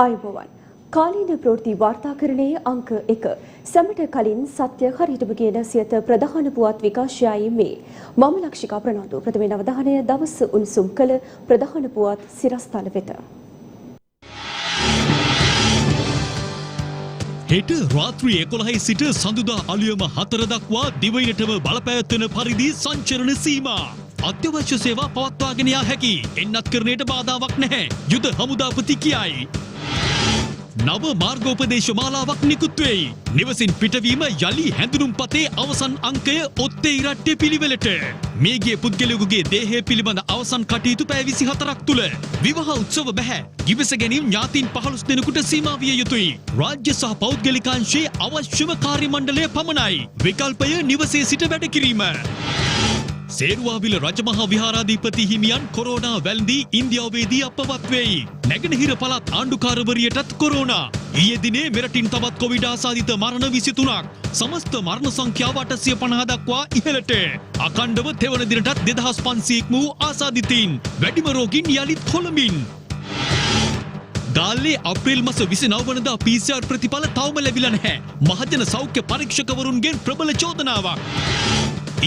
ආයුබෝවන් කාලීන ප්‍රවෘත්ති වාර්තාකරණයේ අංක 1 සැමට කලින් සත්‍ය හරියටම කියන සියත ප්‍රධාන පුවත් විකාශයයි මේ මම ලක්ෂිකා ප්‍රනාන්දු ප්‍රථමයෙන් අවධානය දවස් උණුසුම් කළ ප්‍රධාන පුවත් සිරස්තල වෙත හෙට රාත්‍රී 11 සිට සඳුදා අලුයම 4 දක්වා දිවයිනටම බලපෑවැත්වෙන පරිදි සංචරණ සීමා අත්‍යවශ්‍ය සේවා පවත්වාගෙන යා හැකි එන්නත්කරණයට බාධාවක් නැහැ යුද හමුදාපති කියයි. නව මාර්ගෝපදේශ මාලාවක් නිකුත් වෙයි. නිවසින් පිටවීම යලි හැඳුනුම්පතේ අවසන් අංකය ඔත්තේ ඉරට්ටේ පිළිවෙලට. මේගේ පුද්ගලයෙකුගේ දේහය පිළිබඳ අවසන් කටයුතු පැය 24ක් තුල විවාහ උත්සව බැහැ. ගිවිස ගැනීම ඥාතීන් 15 දෙනෙකුට සීමා විය යුතුයි. රාජ්‍ය සහ පෞද්ගලිකාංශයේ අවශ්‍යම කාර්ය මණ්ඩලය පමණයි. විකල්පය නිවසේ සිට වැඩ කිරීම. සේරුවාවිල රජමහා විහාරාධිපති හිමියන් කොරෝනා වැළඳී ඉන්දියාවේදී අපවත් වෙයි. නැගෙනහිර පළාත් ආණ්ඩුකාරවරියටත් කොරෝනා. ඊයේ දිනේ මෙරටින් තවත් කොවිඩ් ආසාදිත මරණ 23ක්. සමස්ත මරණ සංඛ්‍යාව 850 දක්වා ඉහළට. අඛණ්ඩව තෙවන දිනටත් 2500ක් වූ ආසාදිතයින්. වැඩිම රෝගීන් යලිත් කොළඹින්. ගාල්ලේ අප්‍රේල් මාස 29 වනදා PCR ප්‍රතිඵල තවම ලැබිලා නැහැ. මහජන සෞඛ්‍ය පරීක්ෂකවරුන්ගෙන් ප්‍රබල චෝදනාවක්.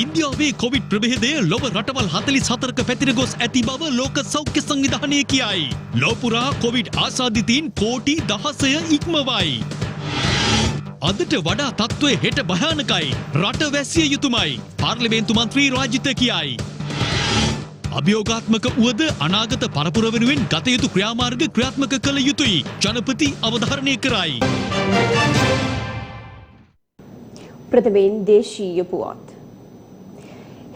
ඉන්දියාවේ කොවිඩ් ප්‍රභේදය ලොව රටවල් 44ක පැතිර ගොස් ඇති බව ලෝක සෞඛ්‍ය සංවිධානය කියයි. ලෝපුරා කොවිඩ් ආසාදිතයින් කෝටි 16 ඉක්මවයි. අදට වඩා තත්ත්වය හෙට භයානකයි. රට වැසිය යුතුමයි. පාර්ලිමේන්තු මන්ත්‍රී රාජිත කියයි. අභියෝගාත්මක වුවද අනාගත පරපුර වෙනුවෙන් ගත යුතු ක්‍රියාමාර්ග ක්‍රියාත්මක කළ යුතුයි. ජනපති අවධාරණය කරයි. ප්‍රථමයෙන් දේශීය පුවත්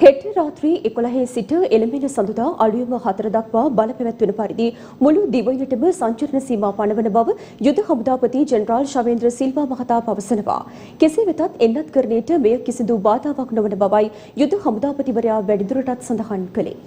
හෙට රාත්‍රී 11 සිට එළඹෙන සඳුදා අලුයම 4 දක්වා බලපැවැත්වෙන පරිදි මුළු දිවයිනටම සංචරණ සීමා පනවන බව යුද හමුදාපති ජෙනරාල් ශවේන්ද්‍ර සිල්වා මහතා පවසනවා. කෙසේ වෙතත් එන්නත්කරණයට මෙය කිසිදු බාධාවක් නොවන බවයි යුද හමුදාපතිවරයා වැඩිදුරටත් සඳහන් කළේ.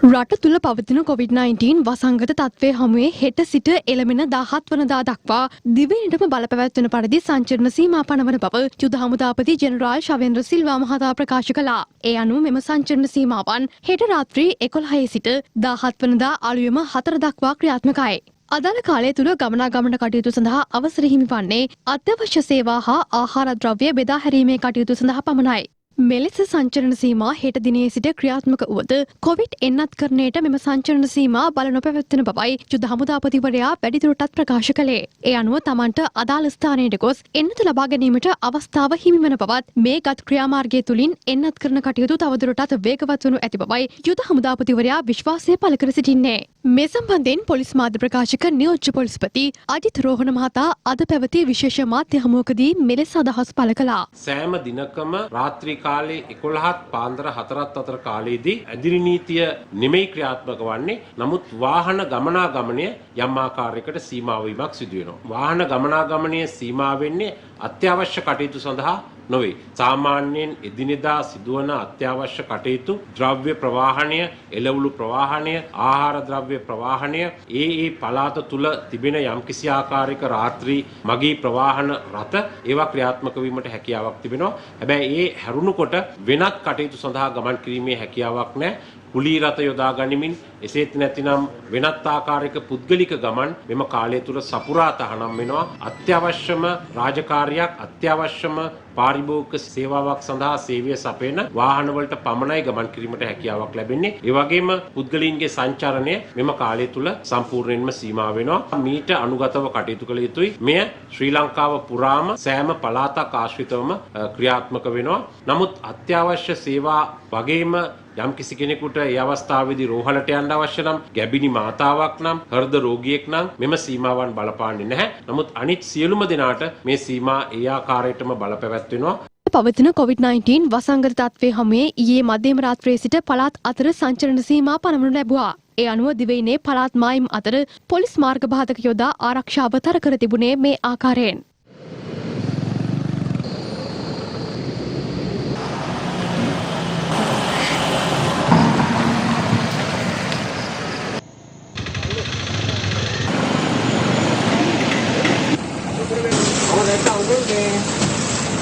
රට තුළ පවතින COVID-19 වසංගත තත්ත්වය හමුවේ හෙට සිට එළමෙන 17 වනදා දක්වා දිවයිනටම බලපැවැත්වෙන පරිදි සංචරණ සීමා පනවන බව යුද හමුදාපති ජෙනරාල් ශවේන්ද්‍ර සිල්වා මහතා ප්‍රකාශ කළා. ඒ අනුව මෙම සංචරණ සීමාවන් හෙට රාත්‍රී 11 සිට 17 වනදා අලුයම 4 දක්වා ක්‍රියාත්මකයි. අදාළ කාලය තුළ ගමනාගමන කටයුතු සඳහා අවසර හිමිවන්නේ අත්‍යවශ්‍ය සේවා හා ආහාර ද්‍රව්‍ය බෙදා හැරීමේ කටයුතු සඳහා පමණයි. මෙලෙස සංචරණ සීමා හෙට දිනේ සිට ක්‍රියාත්මක වුවද කොවිඩ් එන්නත්කරණයට මෙම සංචරණ සීමා බල නොපැවැත්වෙන බවයි යුද හමුදාපතිවරයා වැඩිදුරටත් ප්‍රකාශ කළේ. ඒ අනුව තමන්ට අදාළ ස්ථානයට ගොස් එන්නත ලබා ගැනීමට අවස්ථාව හිමිවන බවත් මේ ගත් ක්‍රියාමාර්ගය තුළින් එන්නත් කරන කටයුතු තවදුරටත් වේගවත් වනු ඇති බවයි යුද හමුදාපතිවරයා විශ්වාසය පළ කර සිටින්නේ. මේ සම්බන්ධයෙන් පොලිස් මාධ්‍ය ප්‍රකාශක නියෝජ්‍ය පොලිස්පති අජිත් රෝහණ මහතා අද පැවති විශේෂ මාධ්‍ය හමුවකදී මෙලෙස අදහස් පළ කළා. සෑම දිනකම රාත්‍රී කාලේ 11ත් පාන්දර 4ත් අතර කාලයේදී ඇදිරි නීතිය නෙමෙයි ක්‍රියාත්මක වන්නේ. නමුත් වාහන ගමනාගමනය යම් ආකාරයකට සීමා වීමක් සිදු වෙනවා. වාහන ගමනාගමනය සීමා වෙන්නේ අත්‍යවශ්‍ය කටයුතු සඳහා නොවේ. සාමාන්‍යයෙන් එදිනෙදා සිදුවන අත්‍යවශ්‍ය කටයුතු ද්‍රව්‍ය ප්‍රවාහනය, එළවලු ප්‍රවාහනය, ආහාර ද්‍රව්‍ය ප්‍රවාහනය, ඒ පළාත තුල තිබෙන යම්කිසි ආකාරයක රාත්‍රී මගී ප්‍රවාහන රථ ඒවා ක්‍රියාත්මක වීමට හැකියාවක් තිබෙනවා. හැබැයි ඒ හැරුණුකොට වෙනත් කටයුතු සඳහා ගමන් කිරීමේ හැකියාවක් නැහැ. කුලී රථ යොදා ගනිමින් එසේත් නැතිනම් වෙනත් ආකාරයක පුද්ගලික ගමන් මෙම කාලය තුල සපුරා තහනම් වෙනවා. අත්‍යවශ්‍යම රාජකාරියක් අත්‍යවශ්‍යම පාරිභෝගික සේවාවක් සඳහා සේවය සපයන වාහන වලට පමණයි ගමන් කිරීමට හැකියාවක් ලැබෙන්නේ. ඒ වගේම පුද්ගලයන්ගේ සංචරණය මෙම කාලය තුල සම්පූර්ණයෙන්ම සීමා වෙනවා. මීට අනුගතව කටයුතු කළ යුතුයි. මෙය ශ්‍රී ලංකාව පුරාම සෑම පළාතක් ආශ්‍රිතවම ක්‍රියාත්මක වෙනවා. නමුත් අත්‍යවශ්‍ය සේවා වගේම යම් කිසි කෙනෙකුට ඒ අවස්ථාවේදී රෝහලට යන්න අවශ්‍ය නම්, ගැබිනි මාතාවක් නම්, හෘද රෝගියෙක් නම් මෙම සීමාවන් බලපාන්නේ නැහැ. නමුත් අනිත් සියලුම දෙනාට මේ සීමා ඒ ආකාරයටම බලපැවැත්වෙනවා. පවතින COVID-19 වසංගත තත්ත්වයේ හමුවේ ඊයේ මධ්‍යම රාත්‍රියේ සිට පළාත් අතර සංචරණ සීමා පනවනු ලැබුවා. ඒ අනුව දිවයිනේ පළාත් මායිම් අතර පොලිස් මාර්ග බාධක යොදා ආරක්ෂාව තර කර තිබුණේ මේ ආකාරයෙන්.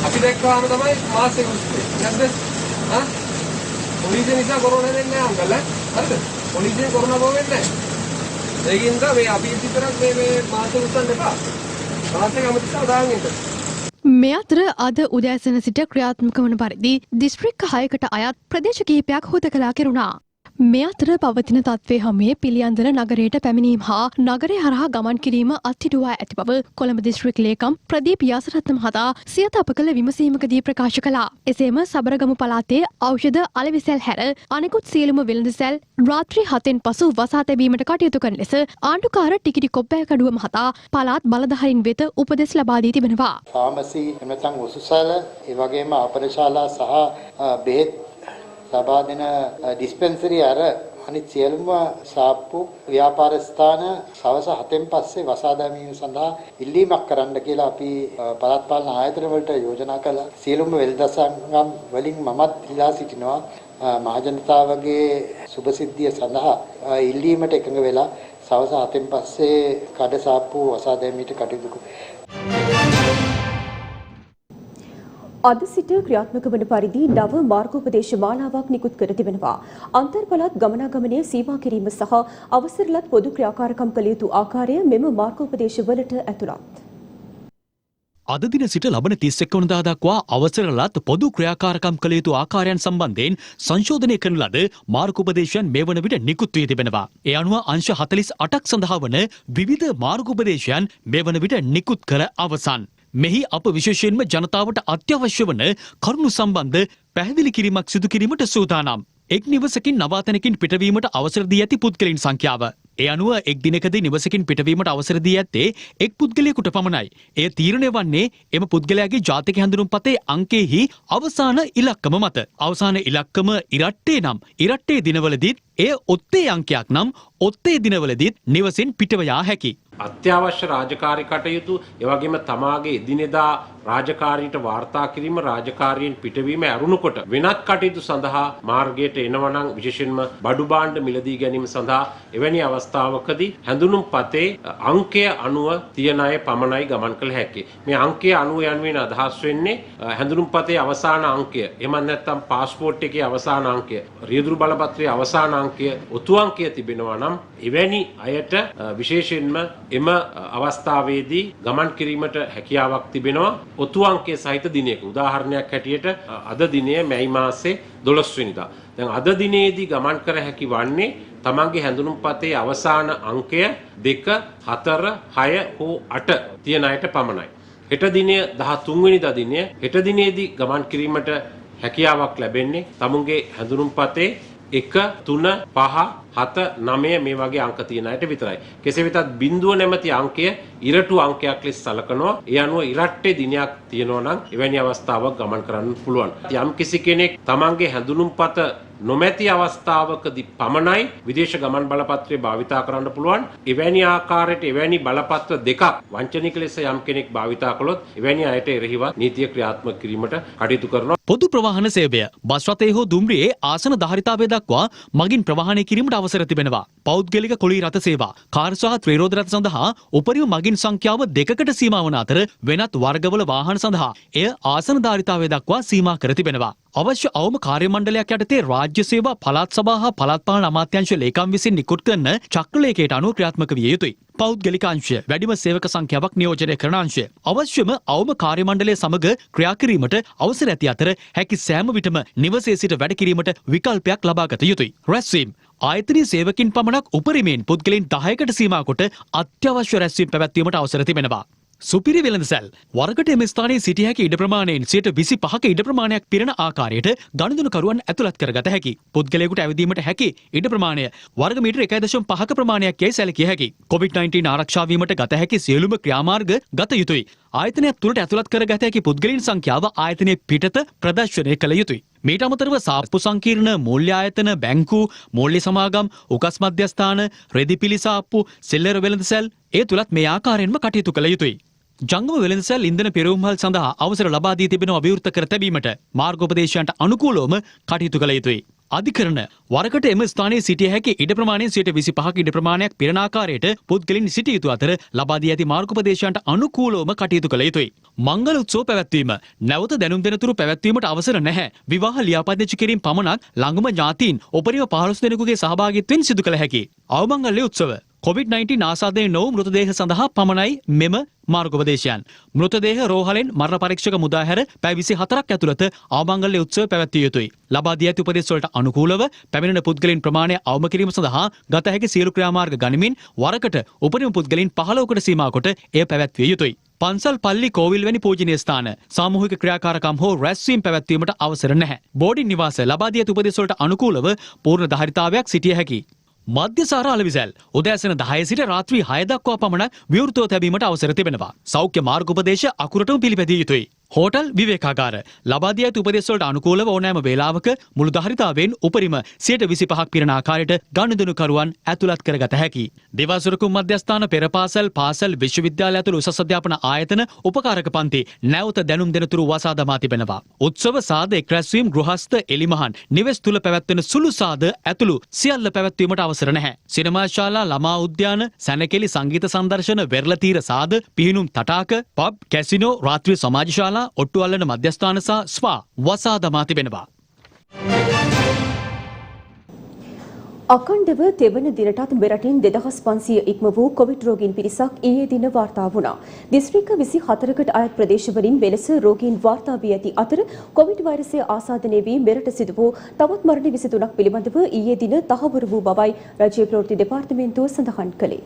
අපි දැක්කවම තමයි මාසෙ උස්සේ නැද්ද? හා? පොලිසිය නිසා කොරෝනා වෙන්නේ නැහැ අංකල්. හරිද? පොලිසියෙන් කොරෝනා බව වෙන්නේ නැහැ. ඒකින්ද මේ අපි විතරක් මේ මාසෙ උස්සන්න එපා. මාසෙක අමතක දාගෙන ඉන්න. මේ අතර අද උදෑසන සිට ක්‍රියාත්මක වන පරිදි දිස්ත්‍රික්ක 6කට අයත් ප්‍රදේශ කිහිපයක් හුදකලා කෙරුණා. මේ අතර පවතින තත්ත්වයේ හැමේ පිළියන්දල නගරයට පැමිණීම හා නගරය හරහා ගමන් කිරීම අත්හිටුවා ඇති බව කොළඹ දිස්ත්‍රික් ලේකම් ප්‍රදීප් යාසරත්න මහතා සියත අප කළ විමසීමකදී ප්‍රකාශ කළා. එසේම සබරගමු පළාතේ ඖෂධ අලෙවිසැල් හැර අනෙකුත් සියලුම වෙළඳසැල් රාත්‍රී 7න් පසු වසා තැබීමට කටයුතු කරන ලෙස ආණ්ඩුකාර ටිකිටි කොබ්බෑකඩුව මහතා පළාත් බලධාරීන් වෙත උපදෙස් ලබා දී තිබෙනවා. ෆාමසි එමෙතන් උසුසල ඒ වගේම අපරශාලා සහ බෙහෙත් ලබා දෙන ඩිස්පෙන්සරි අර අනිත් සියලුම සාප්පු ව්‍යාපාර ස්ථාන සවස් 7න් පස්සේ වසා දැමීම සඳහා ඉල්ලීමක් කරන්න කියලා අපි පළාත් පාලන ආයතන වලට යෝජනා කළා. සියලුම වෙළඳ සංගම් වලින් මමත් ඉල්ලා සිටිනවා මහජනතාවගේ සුබසිද්ධිය සඳහා ඉල්ලීමට එකඟ වෙලා සවස් 7න් පස්සේ කඩ සාප්පු වසා දැමීමට කටයුතු අද සිට ක්‍රියාත්මක වන පරිදි නව මාර්ගෝපදේශ මාලාවක් නිකුත් කර තිබෙනවා. අන්තර්පළාත් ගමනාගමනය සීමා කිරීම සහ අවසරලත් පොදු ක්‍රියාකාරකම් කළ යුතු ආකාරය මෙම මාර්ගෝපදේශවලට ඇතුළත්. අද දින සිට ලබන 31 වනදා දක්වා අවසරලත් පොදු ක්‍රියාකාරකම් කළ යුතු ආකාරයන් සම්බන්ධයෙන් සංශෝධනය කරන ලද මාර්ගෝපදේශයන් මේ වන විට නිකුත් වී තිබෙනවා. ඒ අනුව අංශ 48ක් සඳහා වන විවිධ මාර්ගෝපදේශයන් මේ වන විට නිකුත් කර අවසන්. මෙහි අප විශේෂයෙන්ම ජනතාවට අත්‍යවශ්‍ය වන කරුණු සම්බන්ධ පැහැදිලි කිරීමක් සිදු කිරීමට සූදානම්. එක් නිවසකින් නවාතැනකින් පිටවීමට අවසර දී ඇති පුද්ගලයන් සංඛ්‍යාව. ඒ අනුව එක් දිනකදී නිවසකින් පිටවීමට අවසර දී ඇත්තේ එක් පුද්ගලයෙකුට පමණයි. එය තීරණය වන්නේ එම පුද්ගලයාගේ ජාතික හැඳුනුම්පතේ අංකයේහි අවසාන ඉලක්කම මත. අවසාන ඉලක්කම ඉරට්ටේ නම් ඉරට්ටේ දිනවලදීත් එය ඔත්තේ අංකයක් නම් ඔත්තේ දිනවලදීත් නිවසෙන් පිටව යා හැකි. අත්‍යවශ්‍ය රාජකාරී කටයුතු එවැගේම තමාගේ එදිනෙදා රාජකාරීන්ට වාර්තා කිරීම රාජකාරීන් පිටවීම ඇරුණුකොට වෙනත් කටයුතු සඳහා මාර්ගයට එනවනම් විශේෂයෙන්ම බඩු භාණ්ඩ මිලදී ගැනීම සඳහා එවැනි අවස්ථාවකදී හැඳුනුම් පතේ අංකය අනුව තියන අය පමණයි ගමන් කළ හැකි. මේ අංකය අනුව යනුවෙන් අදහස් වෙන්නේ හැඳුනුම් පතේ අවසාන අංකය. එහෙම නැත්නම් පාස්පෝර්ට් එකේ අවසාන අංකය, රියදුරු බලපත්‍රයේ අවසාන අංකය, ඔත්තු අංකය තිබෙනවා නම් එවැනි අයට විශේෂයෙන්ම එම අවස්ථාවේදී ගමන් කිරීමට හැකියාවක් තිබෙනවා ඔත්තු අංකයේ සහිත දිනයක. උදාහරණයක් හැටියට අද දිනය මැයි මාසේ 12 වෙනිදා. දැන් අද දිනේදී ගමන් කර හැකි වන්නේ තමන්ගේ හැඳුනුම්පතේ අවසාන අංකය 2, 4, 6 හෝ 8 තියන අයට පමණයි. හෙට දිනය 13 වෙනිදා දිනය හෙට දිනේදී ගමන් කිරීමට හැකියාවක් ලැබෙන්නේ තමුන්ගේ හැඳුනුම්පතේ 1, 3, 5, 7, 9 මේ වගේ අංක තියෙන අයට විතරයි. කෙසේ වෙතත් බිඳුව නැමැති අංකය ඉරටු අංකයක් ලෙස සලකනවා. ඒ අනුව ඉරට්ටේ දිනයක් තියෙනවා නම් එවැනි අවස්ථාවක් ගමන් කරන්න පුළුවන්. යම් කිසි කෙනෙක් තමන්ගේ හැඳුනුම්පත නොමැති අවස්ථාවකදී පමණයි විදේශ ගමන් බලපත්‍රය භාවිතා කරන්න පුළුවන්. එවැනි ආකාරයට එවැනි බලපත්‍ර දෙකක් වංචනික ලෙස යම් කෙනෙක් භාවිතා කළොත් එවැනි අයට එරෙහිව නීතිය ක්‍රියාත්මක කිරීමට කටයුතු කරනවා. පොදු ප්‍රවාහන සේවය බස් රථයේ හෝ දුම්රියේ ආසන ධාරිතාවය දක්වා මගින් ප්‍රවාහනය කිරීමට අවසර තිබෙනවා. පෞද්ගලික කොළී රථ සේවා, කාර් සහ ත්‍රිරෝද රථ සඳහා උපරිම මගින් සංඛ්‍යාව 2කට සීමා වන අතර වෙනත් වර්ගවල වාහන සඳහා එය ආසන ධාරිතාවය දක්වා සීමා කර තිබෙනවා. අවශ්‍ය අවම කාර්ය මණ්ඩලයක් යටතේ රාජ්‍ය සේවා පළාත් සභා හා පළාත් පාලන අමාත්‍යාංශ ලේකම් විසින් නිකුත් කරන චක්‍රලේඛයට අනුව ක්‍රියාත්මක විය යුතුයි. පෞද්ගලික අංශය වැඩිම සේවක සංඛ්‍යාවක් නියෝජනය කරන අංශය අවශ්‍යම අවම කාර්ය මණ්ඩලය සමග ක්‍රියා කිරීමට අවසර ඇති අතර හැකි සෑම විටම නිවසේ සිට වැඩ කිරීමට විකල්පයක් ලබා ගත යුතුයි. රැස්වීම ආයතනීය සේවකින් පමණක් උපරිමයෙන් පුද්ගලයන් 10කට සීමා කොට අත්‍යවශ්‍ය රැස්වීම පැවැත්වීමට අවසර තිබෙනවා. සුපිරි වෙළඳසැල් වර්ගට එම ස්ථානයේ සිටිය හැකි ඉඩ ප්‍රමාණයෙන් 25%ක ඉඩ ප්‍රමාණයක් පිරෙන ආකාරයට ගනුදෙනුකරුවන් ඇතුළත් කරගත හැකි. පුද්ගලයෙකුට ඇවිදීමට හැකි ඉඩ ප්‍රමාණය වර්ග මීටර 1.5ක ප්‍රමාණයක් යයි සැලකිය හැකි. COVID-19 ආරක්ෂා වීමට ගත හැකි සියලුම ක්‍රියාමාර්ග ගත යුතුයි. ආයතනයක් තුළට ඇතුළත් කරගත හැකි පුද්ගලයන් සංඛ්‍යාව ආයතනයේ පිටත ප්‍රදර්ශනය කළ යුතුයි. මීට අමතරව සාප්පු සංකීර්ණ, මූල්‍ය ආයතන, බැංකු, මූල්‍ය සමාගම්, උකස් මධ්‍යස්ථාන, රෙදිපිලි සාප්පු, සිල්ලර වෙළඳසැල් ඒ තුලත් මේ ආකාරයෙන්ම කටයුතු කළ යුතුයි. ජංගම වෙළඳසැල් ඉන්ධන පෙරවුම්හල් සඳහා අවසර ලබා දී තිබෙනවා විවෘත කර තැබීමට මාර්ගෝපදේශයන්ට අනුකූලවම කටයුතු කළ යුතුයි. අධිකරණ වරකට එම ස්ථානයේ සිටිය හැකි ඉඩ ප්‍රමාණයෙන් 25%ක ඉඩ ප්‍රමාණයක් පිරෙන ආකාරයට පුද්ගලයන් සිටිය යුතු අතර ලබා දී ඇති මාර්ගෝපදේශයන්ට අනුකූලවම කටයුතු කළ යුතුයි. මංගල උත්සව පැවැත්වීම නැවත දැනුම් දෙනතුරු පැවැත්වීමට අවසර නැහැ. විවාහ ලියාපදිංචි කිරීම පමණක් ළඟම ඥාතීන් උපරිම 15 දෙනෙකුගේ සහභාගීත්වයෙන් සිදු කළ හැකි. අවමංගල්‍ය උත්සව COVID-19 ආසාදනය නොවූ මෘතදේහ සඳහා පමණයි මෙම මාර්ගෝපදේශයන්. මෘතදේහ රෝහලෙන් මරණ පරීක්ෂක මුදා හැර පැය 24ක් ඇතුළත අවමංගල්‍ය උත්සව පැවැත්විය යුතුයි. ලබා දී ඇති උපදෙස් වලට අනුකූලව පැමිණෙන පුද්ගලයන් ප්‍රමාණය අවම කිරීම සඳහා ගත හැකි සියලු ක්‍රියාමාර්ග ගනිමින් වරකට උපරිම පුද්ගලයන් 15කට සීමා කොට එය පැවැත්විය යුතුයි. පන්සල් පල්ලි කෝවිල් වැනි පූජනීය ස්ථාන සාමූහික ක්‍රියාකාරකම් හෝ රැස්වීම් පැවැත්වීමට අවසර නැහැ. බෝඩින් නිවාස ලබා දී ඇති උපදෙස් වලට අනුකූලව පූර්ණ ධාරිතාවයක් සිටිය හැකියි. මධ්‍යසාර අලවිසැල් උදෑසන 10 සිට රාත්‍රී 6 දක්වා පමණ විවෘතව තැබීමට අවසර තිබෙනවා. සෞඛ්‍ය මාර්ගෝපදේශ අකුරටම පිළිපැදිය යුතුයි. හෝටල් විවේකාගාර ලබා දී ඇති උපදෙස් වලට අනුකූලව ඕනෑම වේලාවක මුළු ධාරිතාවෙන් උපරිම 125ක් පිරෙන ආකාරයට ගනුදෙනුකරුවන් ඇතුළත් කරගත හැකියි. දේවාසුරකුම් මධ්‍යස්ථාන පෙරපාසල් පාසල් විශ්වවිද්‍යාල ඇතුළු උසස් අධ්‍යාපන ආයතන උපකාරක පන්ති නැවත දැනුම් දෙනතුරු වසා දමා තිබෙනවා. උත්සව සාද එක් රැස්වීම් ගෘහස්ත එලිමහන් නිවෙස් තුල පැවැත්වෙන සුළු සාද ඇතුළු සියල්ල පැවැත්වීමට අවසර නැහැ. සිනමා ශාලා ළමා උද්‍යාන සැනකෙලි සංගීත සංදර්ශන වෙරළතීර සාද පිහිනුම් තටාක පබ් කැසිනෝ රාත්‍රී සමාජ ශාලා ඔට්ටු අල්ලන මධ්‍යස්ථාන සහ ස්පා වසා දමා තිබෙනවා. අඛණ්ඩව තෙවන දිනටත් මෙරටින් 2500 ඉක්ම වූ කොවිඩ් රෝගීන් පිරිසක් ඊයේ දින වාර්තා වුණා. දිස්ත්‍රික්ක 24කට අයත් ප්‍රදේශවලින් වෙනස රෝගීන් වාර්තා වී ඇති අතර කොවිඩ් වෛරසය ආසාදනය වී මෙරට සිදු වූ තවත් මරණ 23ක් පිළිබඳව ඊයේ දින තහවුරු වූ බවයි රජයේ ප්‍රවෘත්ති දෙපාර්තමේන්තුව සඳහන් කළේ.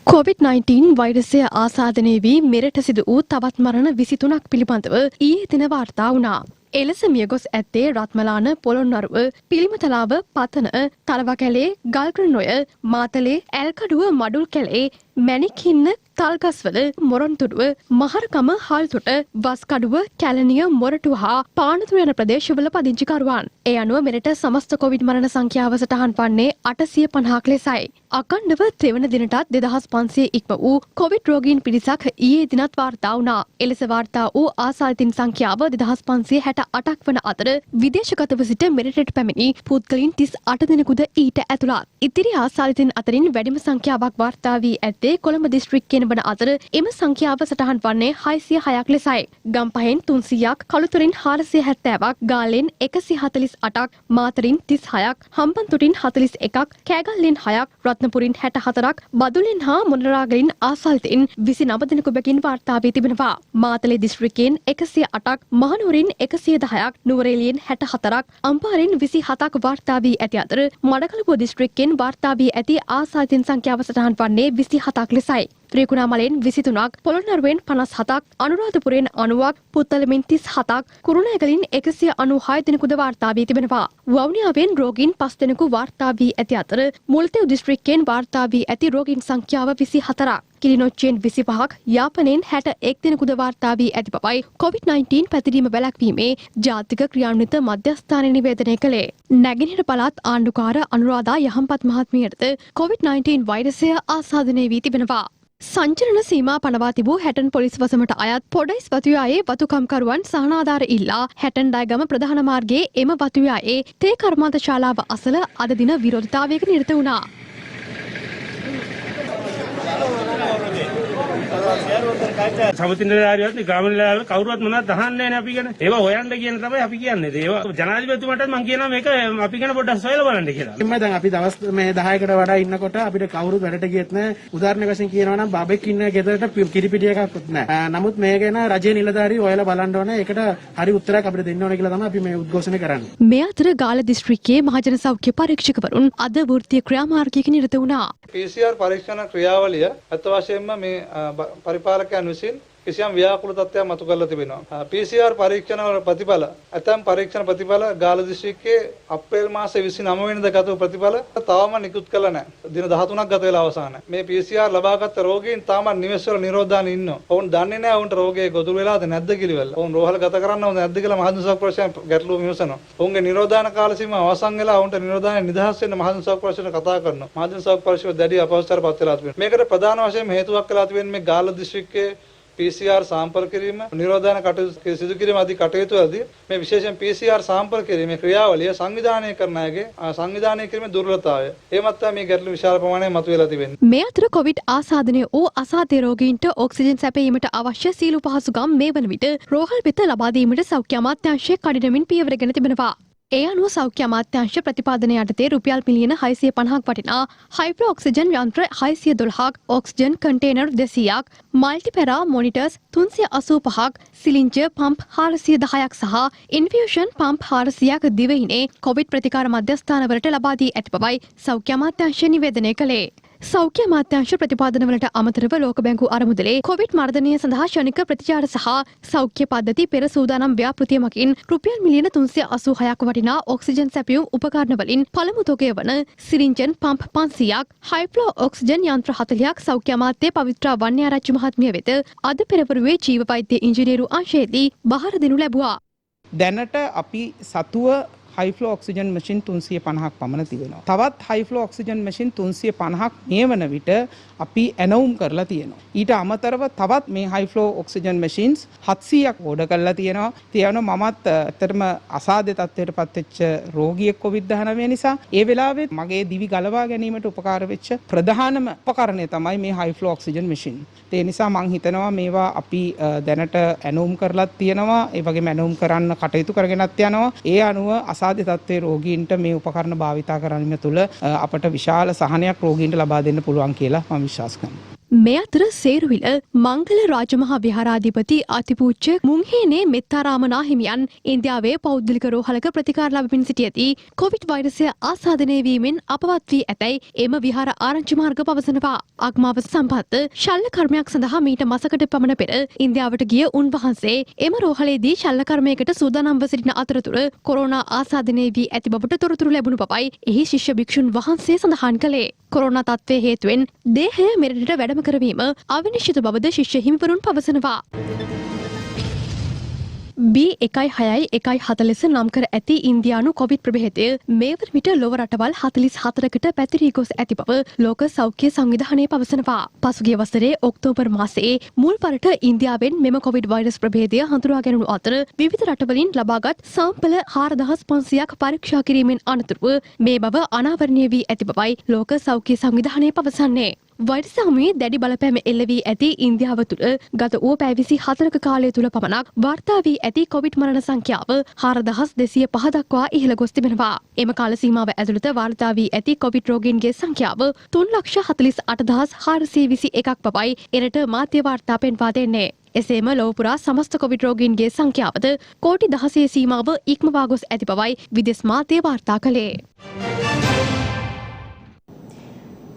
COVID-19 වෛරසය ආසාදනය වී මෙරට සිදු වූ තවත් මරණ 23ක් පිළිබඳව ඊයේ දින වාර්තා වුණා. එලෙස මියගොස් ඇත්තේ රත්මලාන පොළොන්නරුව පිළිමතලාව පතන තලවකැලේ ගල්ග්‍රනොය මාතලේ ඇල්කඩුව මඩුල් කැලේ මැණික්හින්න තල්ගස්වල මොරොන්තුඩුව මහරකම හල්තොට වස්කඩුව කැලණිය මොරටුව හා පානතුර යන ප්‍රදේශවල පදිංචිකරුවන්. ඒ අනුව මෙරට සමස්ත කොවිඩ් මරණ සංඛ්‍යාව සටහන් වන්නේ 850ක් ලෙසයි. අඛණ්ඩව තෙවන දිනටත් 2500 ඉක්ම වූ කොවිඩ් රෝගීන් පිරිසක් ඊයේ දිනත් වාර්තා වුණා. එලෙස වාර්තා වූ ආසාදිතින් සංඛ්‍යාව 2568ක් වන අතර විදේශගතව සිට මෙරටට පැමිණි පුද්ගලයන් 38 දෙනෙකුද ඊට ඇතුළත්. ඉතිරි ආසාදිතින් අතරින් වැඩිම සංඛ්‍යාවක් වාර්තා වී ඇත්තේ කොළඹ දිස්ත්‍රික්කයෙන් වන අතර එම සංඛ්‍යාව සටහන් වන්නේ 606ක් ලෙසයි. ගම්පහෙන් 300ක්, කළුතරින් 470ක්, ගාල්ලෙන් 148ක්, මාතරින් 36ක්, හම්බන්තොටින් 41ක්, කෑගල්ලෙන් 6ක්, රත්නපුරින් 64ක්, බදුලෙන් හා මොනරාගලින් ආසාදිතින් 29 දෙනෙකු බැගින් වාර්තා වී තිබෙනවා. මාතලේ දිස්ත්‍රික්කයෙන් 108ක්, මහනුවරින් 110ක්, නුවරඑළියෙන් 64ක්, අම්පාරෙන් 27ක් වාර්තා වී ඇති අතර මඩකලපුව දිස්ත්‍රික්කයෙන් වාර්තා වී ඇති ආසාදිතින් සංඛ්‍යාව සටහන් වන්නේ 27ක් ලෙසයි. ත්‍රිකුණාමලයෙන් 23ක්, පොළොන්නරුවෙන් 57ක්, අනුරාධපුරයෙන් 90ක්, පුත්තලමින් 37ක්, කුරුණෑගලින් 196 දෙනෙකුද වාර්තා වී තිබෙනවා. වවුනියාවෙන් රෝගීන් 5 දෙනෙකු වාර්තා වී ඇති අතර මුල්තෙව් දිස්ත්‍රික්කයෙන් වාර්තා වී ඇති රෝගීන් සංඛ්‍යාව 24ක්. කිලිනොච්චෙන් 25ක්, යාපනයෙන් 61 දෙනෙකුද වාර්තා වී ඇති බවයි COVID-19 පැතිරීම වැළැක්වීමේ ජාතික ක්‍රියාන්විත මධ්‍යස්ථානය නිවේදනය කළේ. නැගෙනහිර පළාත් ආණ්ඩුකාර අනුරාධා යහම්පත් මහත්මියටද COVID-19 වෛරසය ආසාදනය වී තිබෙනවා. සංචරණ සීමා පනවා තිබූ හැටන් පොලිස් වසමට අයත් පොඩයිස් වතුයායේ වතුකම්කරුවන් සහනාධාර ඉල්ලා හැටන් ඩයගම ප්‍රධාන මාර්ගයේ එම වතුයායේ තේ කර්මාන්ත ශාලාව අසල අද දින විරෝධතාවයක නිරත වුණා. සමතින්දරාරියවත් ගාමනලාවල කවුරුවත් මොනවද අහන්නේ නැහැ අපි ගැන. ඒවා හොයන්න කියන තමයි අපි කියන්නේ. ඒවා ජනාධිපතිතුමාටත් මම කියනවා මේක අපි ගැන පොඩ්ඩක් සොයලා බලන්න කියලා. මම දැන් අපි දවස් මේ 10කට වඩා ඉන්නකොට අපිට කවුරුත් වැඩට ගියෙත් නැහැ. උදාහරණයක් වශයෙන් කියනවා නම් බබෙක් ඉන්න ගෙදරට කිරිපිටි එකක්වත් නැහැ. නමුත් මේ ගැන රජයේ නිලධාරී හොයලා බලන්න ඕනේ. ඒකට හරි උත්තරයක් අපිට දෙන්න ඕනේ කියලා තමයි අපි මේ උද්ඝෝෂණය කරන්නේ. මේ අතර ගාල්ල දිස්ත්‍රික්කයේ මහජන සෞඛ්‍ය පරීක්ෂකවරුන් අද වෘත්තීය ක්‍රියාමාර්ගයක නිරත වුණා. PCR පරීක්ෂණ ක්‍රියාවලිය අත් වශයෙන්ම මේ පරිපාලකයන් විසින් කිසියම් ව්‍යාකූල තත්ත්වයක් මතු කරලා තිබෙනවා. PCR පරීක්ෂණ වල ප්‍රතිඵල ඇතම් පරීක්ෂණ ප්‍රතිඵල ගාල්ල දිස්ත්‍රික්කයේ අප්‍රේල් මාසයේ 29 වෙනිදා ගත වූ ප්‍රතිඵල තාම නිකුත් කළ නැහැ. දින 13ක් ගත වෙලා අවසానයි. මේ PCR ලබාගත් රෝගීන් තාම නිවෙස් වල නිරෝධාන ඉන්නවා. ඔවුන් දන්නේ නැහැ ඔවුන්ට රෝගය ගොදුරු වෙලාද නැද්ද කියලා. ඔවුන් රෝහල ගත කරන්න ඕනේ නැද්ද කියලා මහජන සෞඛ්‍ය පරීක්ෂණ ගැටලුව විමසනවා. ඔවුන්ගේ නිරෝධාන කාල සීමාව අවසන් වෙලා ඔවුන්ට නිරෝධාන නිදහස් වෙන්න මහජන සෞඛ්‍ය පරීක්ෂණ කතා කරනවා. මහජන සෞඛ්‍ය පරීක්ෂණ දැඩි අපහසුතාවයකට පත් වෙලා තිබෙනවා. මේකට ප්‍රධාන වශයෙන් හේතුවක් වෙලා තිබෙන්නේ මේ ගාල්ල දිස්ත්‍රික්කයේ PCR සාම්පල් කිරීම නිරෝධාන කටයුතු සිදු කිරීම ආදී කටයුතු වලදී මේ විශේෂයෙන් PCR සාම්පල් කිරීමේ ක්‍රියාවලිය සංවිධානය කරන අයගේ සංවිධානය කිරීමේ දුර්වලතාවය. ඒ මත මේ ගැටලු විශාල ප්‍රමාණයක් මතුවලා තිබෙනවා. මේ අතර කොවිඩ් ආසාදනය වූ අසාධ්‍ය රෝගීන්ට ඔක්සිජන් සැපයීමට අවශ්‍ය සීළු පහසුකම් මේ වන විට රෝහල් වෙත ලබා දීමට සෞඛ්‍ය අමාත්‍යාංශය කඩිනමින් පියවර ගෙන තිබෙනවා. ඒ අනුව සෞඛ්‍ය අමාත්‍යාංශ ප්‍රතිපාදනය යටතේ රුපියල් මිලියන 650ක් වටිනා හයිප්‍රෝ ඔක්සිජන් යන්ත්‍ර 612ක්, ඔක්සිජන් කන්ටේනර් 200ක්, මල්ටිපෙරා මොනිටර්ස් 385ක්, සිලින්ඩර් පම්ප් 410ක් සහ ඉන්ෆියුෂන් පම්ප් 400ක් දිවයිනේ කොවිඩ් ප්‍රතිකාර මධ්‍යස්ථානවලට ලබා දී ඇති බවයි සෞඛ්‍ය අමාත්‍යාංශය නිවේදනය කළේ. සෞඛ්‍ය අමාත්‍යාංශ ප්‍රතිපාදනවලට අමතරව ලෝක බැංකු අරමුදලේ කොවිඩ් මර්ධනය සඳහා ක්ෂණික ප්‍රතිචාර සහ සෞඛ්‍ය පද්ධති පෙර සූදානම් ව්‍යාපෘතිය මගින් රුපියල් මිලියන 386ක් වටිනා ඔක්සිජන් සැපයුම් උපකරණ වලින් පළමු තොගය වන සිරින්ජන් පම්ප් 500ක්, හයිෆ්ලෝ ඔක්සිජන් යන්ත්‍ර 40ක් සෞඛ්‍ය අමාත්‍ය පවිත්‍රා වන්‍යාරච්චි මහත්මිය වෙත අද පෙරවරුවේ ජීව වෛද්‍ය ඉංජිනේරු අංශයේදී බහර දෙනු ලැබුවා. දැනට අපි සතුව හයිෆ්ලෝ ඔක්සිජන් මැෂින් 350ක් පමණ තිබෙනවා. තවත් හයිෆ්ලෝ ඔක්සිජන් මැෂින් 350ක් මේ වන විට අපි ඇනවුම් කරලා තියෙනවා. ඊට අමතරව තවත් මේ හයිෆ්ලෝ ඔක්සිජන් මැෂින්ස් 700ක් ඕඩර් කරලා තියෙනවා. මමත් ඇත්තටම අසාධ්‍ය තත්ත්වයට පත්වෙච්ච රෝගියෙක් COVID-19 නිසා ඒ වෙලාවේ මගේ දිවි ගලවා ගැනීමට උපකාර වෙච්ච ප්‍රධානම උපකරණය තමයි මේ හයිෆ්ලෝ ඔක්සිජන් මැෂින්. ඒ නිසා මම හිතනවා මේවා අපි දැනට ඇනවුම් කරලා තියෙනවා. ඒ වගේම ඇනවුම් කරන්න කටයුතු කරගෙනත් යනවා. ඒ අනුව අසාධ්‍ය තත්ත්වයේ රෝගීන්ට මේ උපකරණ භාවිතා කරගැනීම තුළ අපට විශාල සහනයක් රෝගීන්ට ලබා දෙන්න පුළුවන් කියලා මම විශ්වාස කරනවා. මේ අතර සේරුවිල මංගල රාජමහා විහාරාධිපති අතිපූජ්‍ය මුංහේනේ මෙත්තාරාම නාහිමියන් ඉන්දියාවේ පෞද්ගලික රෝහලක ප්‍රතිකාර ලබමින් සිටියදී කොවිඩ් වෛරසය ආසාදනය වීමෙන් අපවත් වී ඇතැයි එම විහාර ආරංචි මාර්ග පවසනවා. අග්මාව සම්පත් ශල්‍ය කර්මයක් සඳහා මීට මසකට පමණ පෙර ඉන්දියාවට ගිය උන්වහන්සේ එම රෝහලේදී ශල්‍ය කර්මයකට සූදානම්ව සිටින අතරතුර කොරෝනා ආසාදනය වී ඇති බවට තොරතුරු ලැබුණු බවයි එහි ශිෂ්‍ය භික්ෂුන් වහන්සේ සඳහන් කළේ. කොරෝනා තත්ත්වයේ හේතුවෙන් දේහය මෙරටට වැඩම කරවීම අවිනිශ්චිත බවද ශිෂ්‍ය හිමිවරුන් පවසනවා. B16140 ලෙස නම් කර ඇති ඉන්දියානු කොවිඩ් ප්‍රභේදය මේ වන විට ලොව රටවල් 44කට පැතිරී ගොස් ඇති බව ලෝක සෞඛ්‍ය සංවිධානය පවසනවා. පසුගිය වසරේ ඔක්තෝබර් මාසයේ මුල් පරට ඉන්දියාවෙන් මෙම කොවිඩ් වෛරස් ප්‍රභේදය හඳුනා ගැනුණු අතර විවිධ රටවලින් ලබාගත් සාම්පල 4500ක් පරීක්ෂා කිරීමෙන් අනතුරුව මේ බව අනාවරණය වී ඇති බවයි ලෝක සෞඛ්‍ය සංවිධානය පවසන්නේ. වෛරස හමුවේ දැඩි බලපෑම එල්ල වී ඇති ඉන්දියාව තුළ ගත වූ පැය 24ක කාලය තුළ පමණක් වාර්තා වී ඇති කොවිඩ් මරණ සංඛ්‍යාව 4205 දක්වා ඉහළ ගොස් තිබෙනවා. එම කාල සීමාව ඇතුළත වාර්තා වී ඇති කොවිඩ් රෝගීන්ගේ සංඛ්‍යාව 3,48,421ක් බවයි එරට මාධ්‍ය වාර්තා පෙන්වා දෙන්නේ. එසේම ලොව පුරා සමස්ත කොවිඩ් රෝගීන්ගේ සංඛ්‍යාවද කෝටි 16 සීමාව ඉක්මවා ගොස් ඇති බවයි විදෙස් මාධ්‍ය වාර්තා කළේ.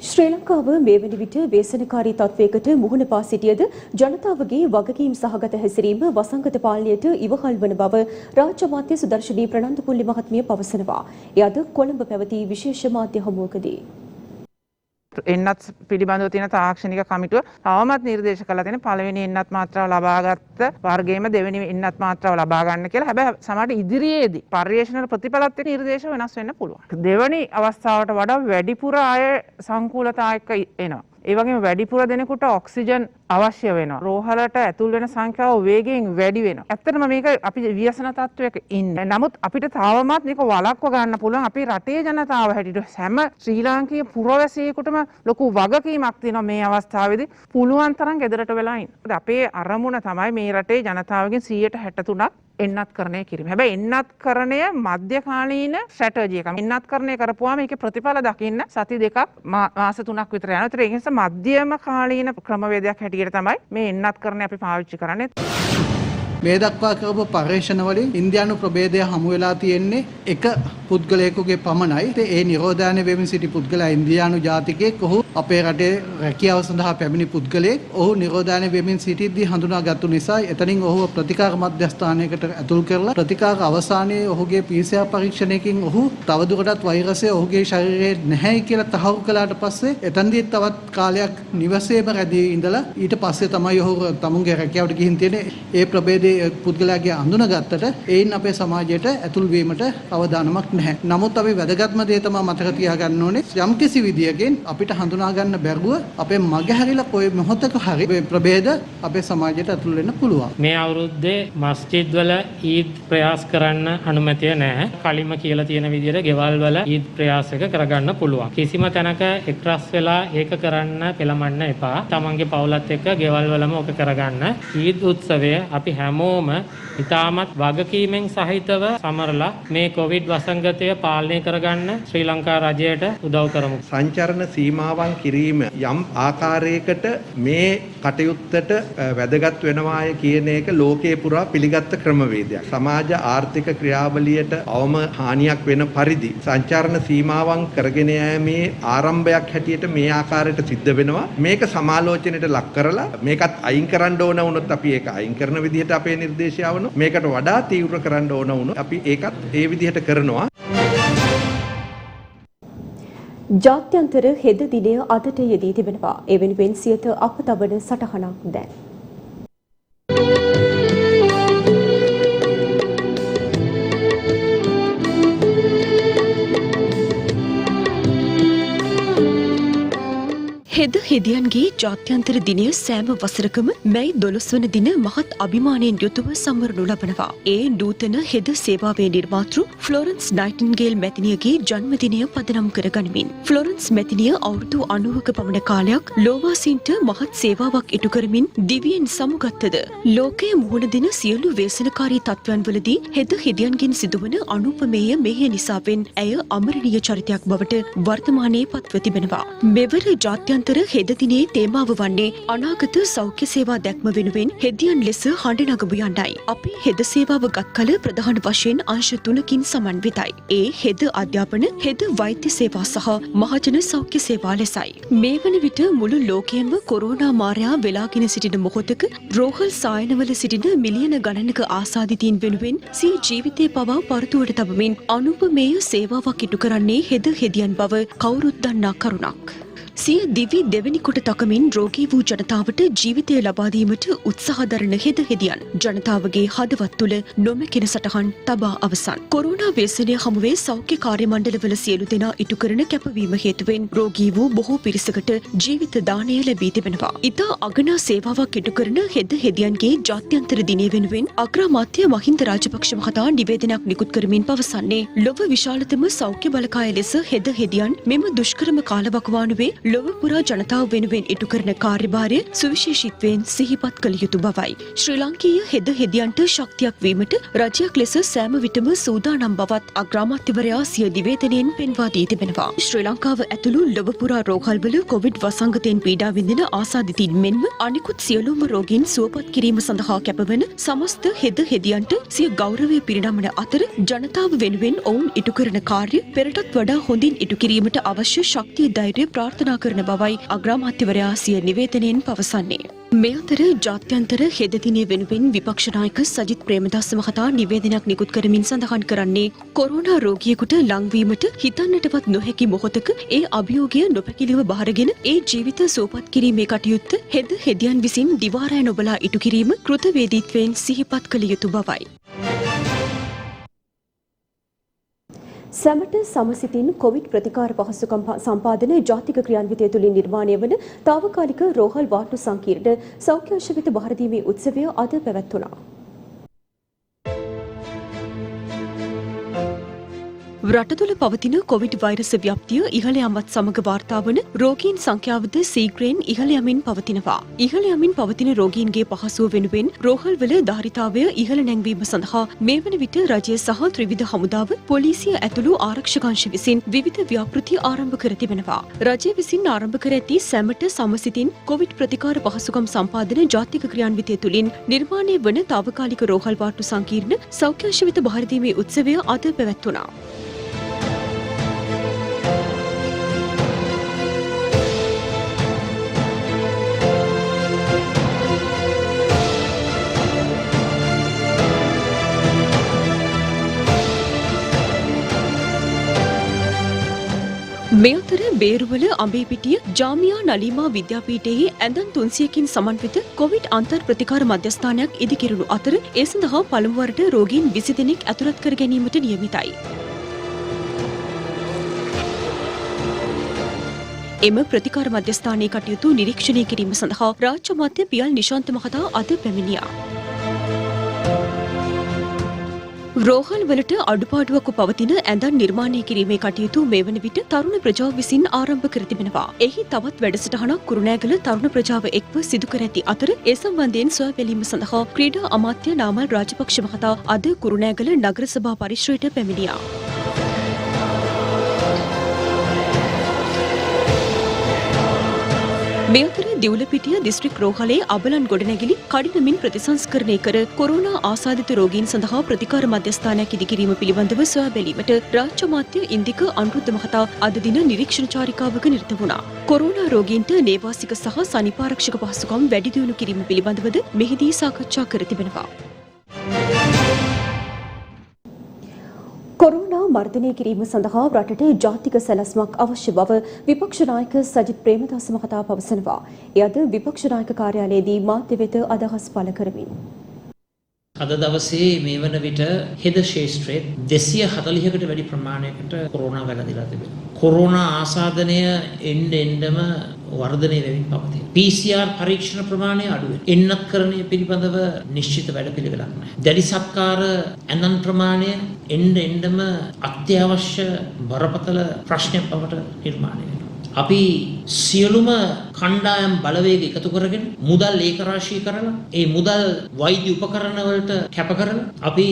ශ්‍රී ලංකාව මේ වන විට ව්‍යසනකාරී තත්වයකට මුහුණ පා සිටියද ජනතාවගේ වගකීම් සහගත හැසිරීම වසංගත පාලනයට ඉවහල් වන බව රාජ්‍ය අමාත්‍ය සුදර්ශනී ප්‍රනන්දුපුල්ලි මහත්මිය පවසනවා. එය අද කොළඹ පැවති විශේෂ මාධ්‍ය හමුවකදී එන්නත් පිළිබඳව තියෙන තාක්ෂණික කමිටුව තවමත් නිර්දේශ කළා තියෙන පළවෙනි එන්නත් මාත්‍රාව ලබාගත්ත වර්ගයේම දෙවෙනි එන්නත් මාත්‍රාව ලබා ගන්න කියලා. හැබැයි සමහර ඉදිරියේදී පර්යේෂණ ප්‍රතිඵලත් එක්ක නිර්දේශ වෙනස් වෙන්න පුළුවන්. දෙවෙනි අවස්ථාවට වඩා වැඩිපුර අය සංකූලතා එක්ක එනවා. ඒ වගේම වැඩිපුර දෙනෙකුට ඔක්සිජන් අවශ්‍ය වෙනවා. රෝහලට ඇතුල් වෙන සංඛ්‍යාව වේගයෙන් වැඩි වෙනවා. ඇත්තටම මේක අපි ව්‍යසන තත්වයක ඉන්නේ. නමුත් අපිට තාමත් මේක වළක්ව ගන්න පුළුවන්. අපේ රටේ ජනතාව හැටියට හැම ශ්‍රී ලාංකීය පුරවැසියෙකුටම ලොකු වගකීමක් තියෙනවා මේ අවස්ථාවේදී පුළුවන් තරම් ගෙදරට වෙලා ඉන්න. අපේ අරමුණ තමයි මේ රටේ ජනතාවගෙන් 163ක් එන්නත්කරණය කිරීම. හැබැයි එන්නත්කරණය මධ්‍යකාලීන ස්ට්‍රැටජි එකක්. එන්නත්කරණය කරපුවාම ඒකේ ප්‍රතිඵල දකින්න සති දෙකක් මාස 3ක් විතර යනවා. ඒතර ඒ නිසා මධ්‍යම කාලීන ක්‍රමවේදයක් හැටියට තමයි මේ එන්නත්කරණය අපි පාවිච්චි කරන්නේ. මේ දක්වා කරපු පර්යේෂණ වලින් ඉන්දියානු ප්‍රභේදය හමු වෙලා තියෙන්නේ එක පුද්ගලයෙකුගේ පමණයි. ඒ නිරෝධායන වෙමින් සිටි පුද්ගලයා ඉන්දියානු ජාතිකයෙක්. ඔහු අපේ රටේ රැකියාව සඳහා පැමිණි පුද්ගලයෙක්. ඔහු නිරෝධායන වෙමින් සිටිද්දී හඳුනාගත්තු නිසා එතනින් ඔහුව ප්‍රතිකාර මධ්‍යස්ථානයකට ඇතුල් කරලා ප්‍රතිකාර අවසානයේ ඔහුගේ PCR පරීක්ෂණයකින් ඔහු තවදුරටත් වෛරසය ඔහුගේ ශරීරයේ නැහැයි කියලා තහවුරු කළාට පස්සේ එතනදී තවත් කාලයක් නිවසේම රැඳී ඉඳලා ඊට පස්සේ තමයි ඔහු තමුන්ගේ රැකියාවට ගිහින් තියෙන්නේ. ඒ ප්‍රභේදයේ පුද්ගලයාගේ අඳුනගත්තට ඒයින් අපේ සමාජයට ඇතුල් වීමට අවදානමක් නැහැ. නමුත් අපි වැදගත්ම දේ තමයි මතක තියාගන්න ඕනේ යම්කිසි විදියකින් අපිට හඳුනා ගන්න බැරුව අපේ මගහැරිලා කොයි මොහොතක හරි මේ ප්‍රභේද අපේ සමාජයට ඇතුල් වෙන්න පුළුවන්. මේ අවුරුද්දේ මස්ජිද් වල ඊද් ප්‍රයාස කරන්න අනුමැතිය නැහැ. කලින්ම කියලා තියෙන විදිහට ගෙවල් වල ඊද් ප්‍රයාසක කරගන්න පුළුවන්. කිසිම තැනක එක්රස් වෙලා ඒක කරන්න පෙළඹන්න එපා. තමන්ගේ පවුලත් එක්ක ගෙවල් වලම ඕක කරගන්න. ඊද් උත්සවය අපි හැම හැමෝම ඉතාමත් වගකීමෙන් සහිතව සමරලා මේ කොවිඩ් වසංගතය පාලනය කරගන්න ශ්‍රී ලංකා රජයට උදව් කරමු. සංචරණ සීමාවන් කිරීම යම් ආකාරයකට මේ කටයුත්තට වැදගත් වෙනවාය කියන එක ලෝකයේ පුරා පිළිගත් ක්‍රමවේදයක්. සමාජ ආර්ථික ක්‍රියාවලියට අවම හානියක් වෙන පරිදි සංචරණ සීමාවන් කරගෙන යෑමේ ආරම්භයක් හැටියට මේ ආකාරයට සිද්ධ වෙනවා. මේක සමාලෝචනයට ලක් කරලා මේකත් අයින් කරන්න ඕන වුණොත් අපි ඒක අයින් කරන විදිහට අපේ නිර්දේශය આવනවා. මේකට වඩා තීව්‍ර කරන්න ඕන වුණොත් අපි ඒකත් ඒ විදිහට කරනවා. ජාත්‍යන්තර හෙද දිනය අදට යෙදී තිබෙනවා. ඒ වෙනුවෙන් සියත අප තබන සටහනක් දැන්. හෙද හෙදියන්ගේ ජාත්‍යන්තර දිනය සෑම වසරකම මැයි 12 වන දින මහත් අභිමානයෙන් යුතුව සමරනු ලබනවා. ඒ නූතන හෙද සේවාවේ නිර්මාතෘ ෆ්ලොරන්ස් නයිටින්ගේල් මැතිනියගේ ජන්මදිනය පදනම් කර ගනිමින් ෆ්ලොරන්ස් මැතිනිය අවුරුදු 90ක පමණ කාලයක් ලෝවාසීන්ට මහත් සේවාවක් ඉටු කරමින් දිවියෙන් සමුගත්තද ලෝකයේ මුහුණ දෙන සියලු ව්‍යසනකාරී තත්ත්වයන්වලදී හෙද හෙදියන්ගෙන් සිදුවන අනුපමේය මෙහෙය නිසාවෙන් ඇය අමරණීය චරිතයක් බවට වර්තමානයේ පත්ව තිබෙනවා. මෙවර ජාත්‍යන්තර හෙද දිනේ තේමාව වන්නේ අනාගත සෞඛ්‍ය සේවා දැක්ම වෙනුවෙන් හෙදියන් ලෙස හඬ නගමු යන්නයි. අපි හෙද සේවාව ගත් කල ප්‍රධාන වශයෙන් අංශ 3කින් සමන්විතයි. ඒ හෙද අධ්‍යාපන, හෙද වෛද්‍ය සේවා සහ මහජන සෞඛ්‍ය සේවා ලෙසයි. මේ වන විට මුළු ලෝකයෙන්ම කොරෝනා මාරයා වෙලාගෙන සිටින මොහොතක රෝහල් සායනවල සිටින මිලියන ගණනක ආසාදිතයින් වෙනුවෙන් සිය ජීවිතය පවා පරතුවට තබමින් අනුපමේය සේවාවක් ඉටු කරන්නේ හෙද හෙදියන් බව කවුරුත් දන්නා කරුණක්. සිය දිවි දෙවැනි කොට තකමින් රෝගී වූ ජනතාවට ජීවිතය ලබා දීමට උත්සාහ දරන හෙද හෙදියන් ජනතාවගේ හදවත් තුළ නොමැකෙන සටහන් තබා අවසන්. කොරෝනා ව්‍යසනය හමුවේ සෞඛ්‍ය කාර්ය මණ්ඩලවල සියලු දෙනා ඉටු කරන කැපවීම හේතුවෙන් රෝගී වූ බොහෝ පිරිසකට ජීවිත දානය ලැබී තිබෙනවා. ඉතා අගනා සේවාවක් ඉටු කරන හෙද හෙදියන්ගේ ජාත්‍යන්තර දිනය වෙනුවෙන් අග්‍රාමාත්‍ය මහින්ද රාජපක්ෂ මහතා නිවේදනයක් නිකුත් කරමින් පවසන්නේ ලොව විශාලතම සෞඛ්‍ය බලකාය ලෙස හෙද හෙදියන් මෙම දුෂ්කරම කාලවකවානුවේ ලොව පුරා ජනතාව වෙනුවෙන් ඉටු කරන කාර්යභාරය සුවිශේෂීත්වයෙන් සිහිපත් කළ යුතු බවයි. ශ්‍රී ලංකීය හෙද හෙදියන්ට ශක්තියක් වීමට රජයක් ලෙස සෑම විටම සූදානම් බවත් අග්‍රාමාත්‍යවරයා සිය නිවේදනයෙන් පෙන්වා දී තිබෙනවා. ශ්‍රී ලංකාව ඇතුළු ලොව පුරා රෝහල්වල කොවිඩ් වසංගතයෙන් පීඩා විඳින ආසාදිතයින් මෙන්ම අනිකුත් සියලුම රෝගීන් සුවපත් කිරීම සඳහා කැපවන සමස්ත හෙද හෙදියන්ට සිය ගෞරවය පිරිනමන අතර ජනතාව වෙනුවෙන් ඔවුන් ඉටු කරන කාර්ය පෙරටත් වඩා හොඳින් ඉටු කිරීමට අවශ්‍ය ශක්තිය ධෛර්යය ප්‍රාර්ථනා කරන බවයි අග්‍රාමාත්‍යවරයා සිය නිවේදනයෙන් පවසන්නේ. මේ අතර ජාත්‍යන්තර හෙද දිනය වෙනුවෙන් විපක්ෂ නායක සජිත් ප්‍රේමදාස මහතා නිවේදනයක් නිකුත් කරමින් සඳහන් කරන්නේ කොරෝනා රෝගියෙකුට ලංවීමට හිතන්නටවත් නොහැකි මොහොතක ඒ අභියෝගය නොපැකිලිව බහරගෙන ඒ ජීවිත සුවපත් කිරීමේ කටයුත්ත හෙද හෙදියන් විසින් දිවාරය නොබලා ඉටු කිරීම කෘතවේදීත්වයෙන් සිහිපත් කළ යුතු බවයි. සැමට සමසිතින් කොවිඩ් ප්‍රතිකාර පහසුකම් සම්පාදන ජාතික ක්‍රියාන්විතය තුළින් නිර්මාණය වන තාවකාලික රෝහල් වාට්ටු සංකීර්ණ සෞඛ්‍ය අංශ වෙත බහරදීමේ උත්සවය අද පැවැත්වුණා. රට තුළ පවතින කොවිඩ් වෛරස ව්‍යාප්තිය ඉහළ යාමත් සමග වාර්තා වන රෝගීන් සංඛ්‍යාවද සීඝ්‍රයෙන් ඉහළ යමින් පවතිනවා. ඉහළ යමින් පවතින රෝගීන්ගේ පහසුව වෙනුවෙන් රෝහල්වල ධාරිතාවය ඉහළ නැංවීම සඳහා මේ වන විට රජය සහ ත්‍රිවිධ හමුදාව පොලිසිය ඇතුළු ආරක්ෂකංශ විසින් විවිධ ව්‍යාපෘති ආරම්භ කර තිබෙනවා. රජය විසින් ආරම්භ කර ඇති සැමට සමසිතින් කොවිඩ් ප්‍රතිකාර පහසුකම් සම්පාදන ජාතික ක්‍රියාන්විතය තුළින් නිර්මාණය වන තාවකාලික රෝහල් වාට්ටු සංකීර්ණ සෞඛ්‍ය අංශ වෙත බහරදීමේ උත්සවය අද පැවැත්වුණා. මේ අතර බේරුවල අඹේපිටිය ජාමියා නලීමා විද්‍යාපීඨයේ ඇඳන් 300කින් සමන්විත කොවිඩ් අන්තර් ප්‍රතිකාර මධ්‍යස්ථානයක් ඉදිකිරුණු අතර ඒ සඳහා පළමු වරට රෝගීන් 20 දෙනෙක් ඇතුළත් කර ගැනීමට නියමිතයි. එම ප්‍රතිකාර මධ්‍යස්ථානයේ කටයුතු නිරීක්ෂණය කිරීම සඳහා රාජ්‍ය අමාත්‍ය පියල් නිශාන්ත මහතා අද පැමිණියා. රෝහල් වලට අඩුපාඩුවක් පවතින ඇඳන් නිර්මාණය කිරීමේ කටයුතු මේ වන විට තරුණ ප්‍රජාව විසින් ආරම්භ කර තිබෙනවා. එහි තවත් වැඩසටහනක් කුරුණෑගල තරුණ ප්‍රජාව එක්ව සිදු කර ඇති අතර ඒ සම්බන්ධයෙන් සොයා බැලීම සඳහා ක්‍රීඩා අමාත්‍ය නාමල් රාජපක්ෂ මහතා අද කුරුණෑගල නගර සභා පරිශ්‍රයට පැමිණියා. මේ අතර දිවුලපිටිය දිස්ත්‍රික් රෝහලේ අබලන් ගොඩනැගිලි කඩිනමින් ප්‍රතිසංස්කරණය කර කොරෝනා ආසාදිත රෝගීන් සඳහා ප්‍රතිකාර මධ්‍යස්ථානයක් ඉදිකිරීම පිළිබඳව සොයා බැලීමට රාජ්‍ය අමාත්‍ය ඉන්දික අනුරුද්ධ මහතා අද දින නිරීක්ෂණ චාරිකාවක නිරත වුණා. කොරෝනා රෝගීන්ට නේවාසික සහ සනීපාරක්ෂක පහසුකම් වැඩි දියුණු කිරීම පිළිබඳවද මෙහිදී සාකච්ඡා කර තිබෙනවා. කොරෝනා මර්ධනය කිරීම සඳහා රටට ජාතික සැලැස්මක් අවශ්‍ය බව විපක්ෂ නායක සජිත් ප්‍රේමදාස මහතා පවසනවා. එය අද විපක්ෂ නායක කාර්යාලයේදී මාධ්‍ය වෙත අදහස් පළ කරමින් අද දවසේ මේ වන විට හෙද ශේෂ්ත්‍රයේ 240කට වැඩි ප්‍රමාණයකට කොරෝනා වැළඳිලා තිබෙනවා. කොරෝනා ආසාදනය එන්නෙම වර්ධනය වෙමින් පවතී. PCR පරීක්ෂණ ප්‍රමාණය අඩු වෙනවා. එන්නත්කරණය පිළිබඳව නිශ්චිත වැඩපිළිවෙලක් නැහැ. දැඩි සත්කාර ඇඳන් ප්‍රමාණය එන්නෙම අත්‍යවශ්‍ය බරපතල ප්‍රශ්නයක් බවට නිර්මාණය වෙනවා. අපි සියලුම කණ්ඩායම් බලවේග එකතු කරගෙන මුදල් ඒකරාශී කරලා ඒ මුදල් වෛද්‍ය උපකරණ වලට කැප කරලා අපි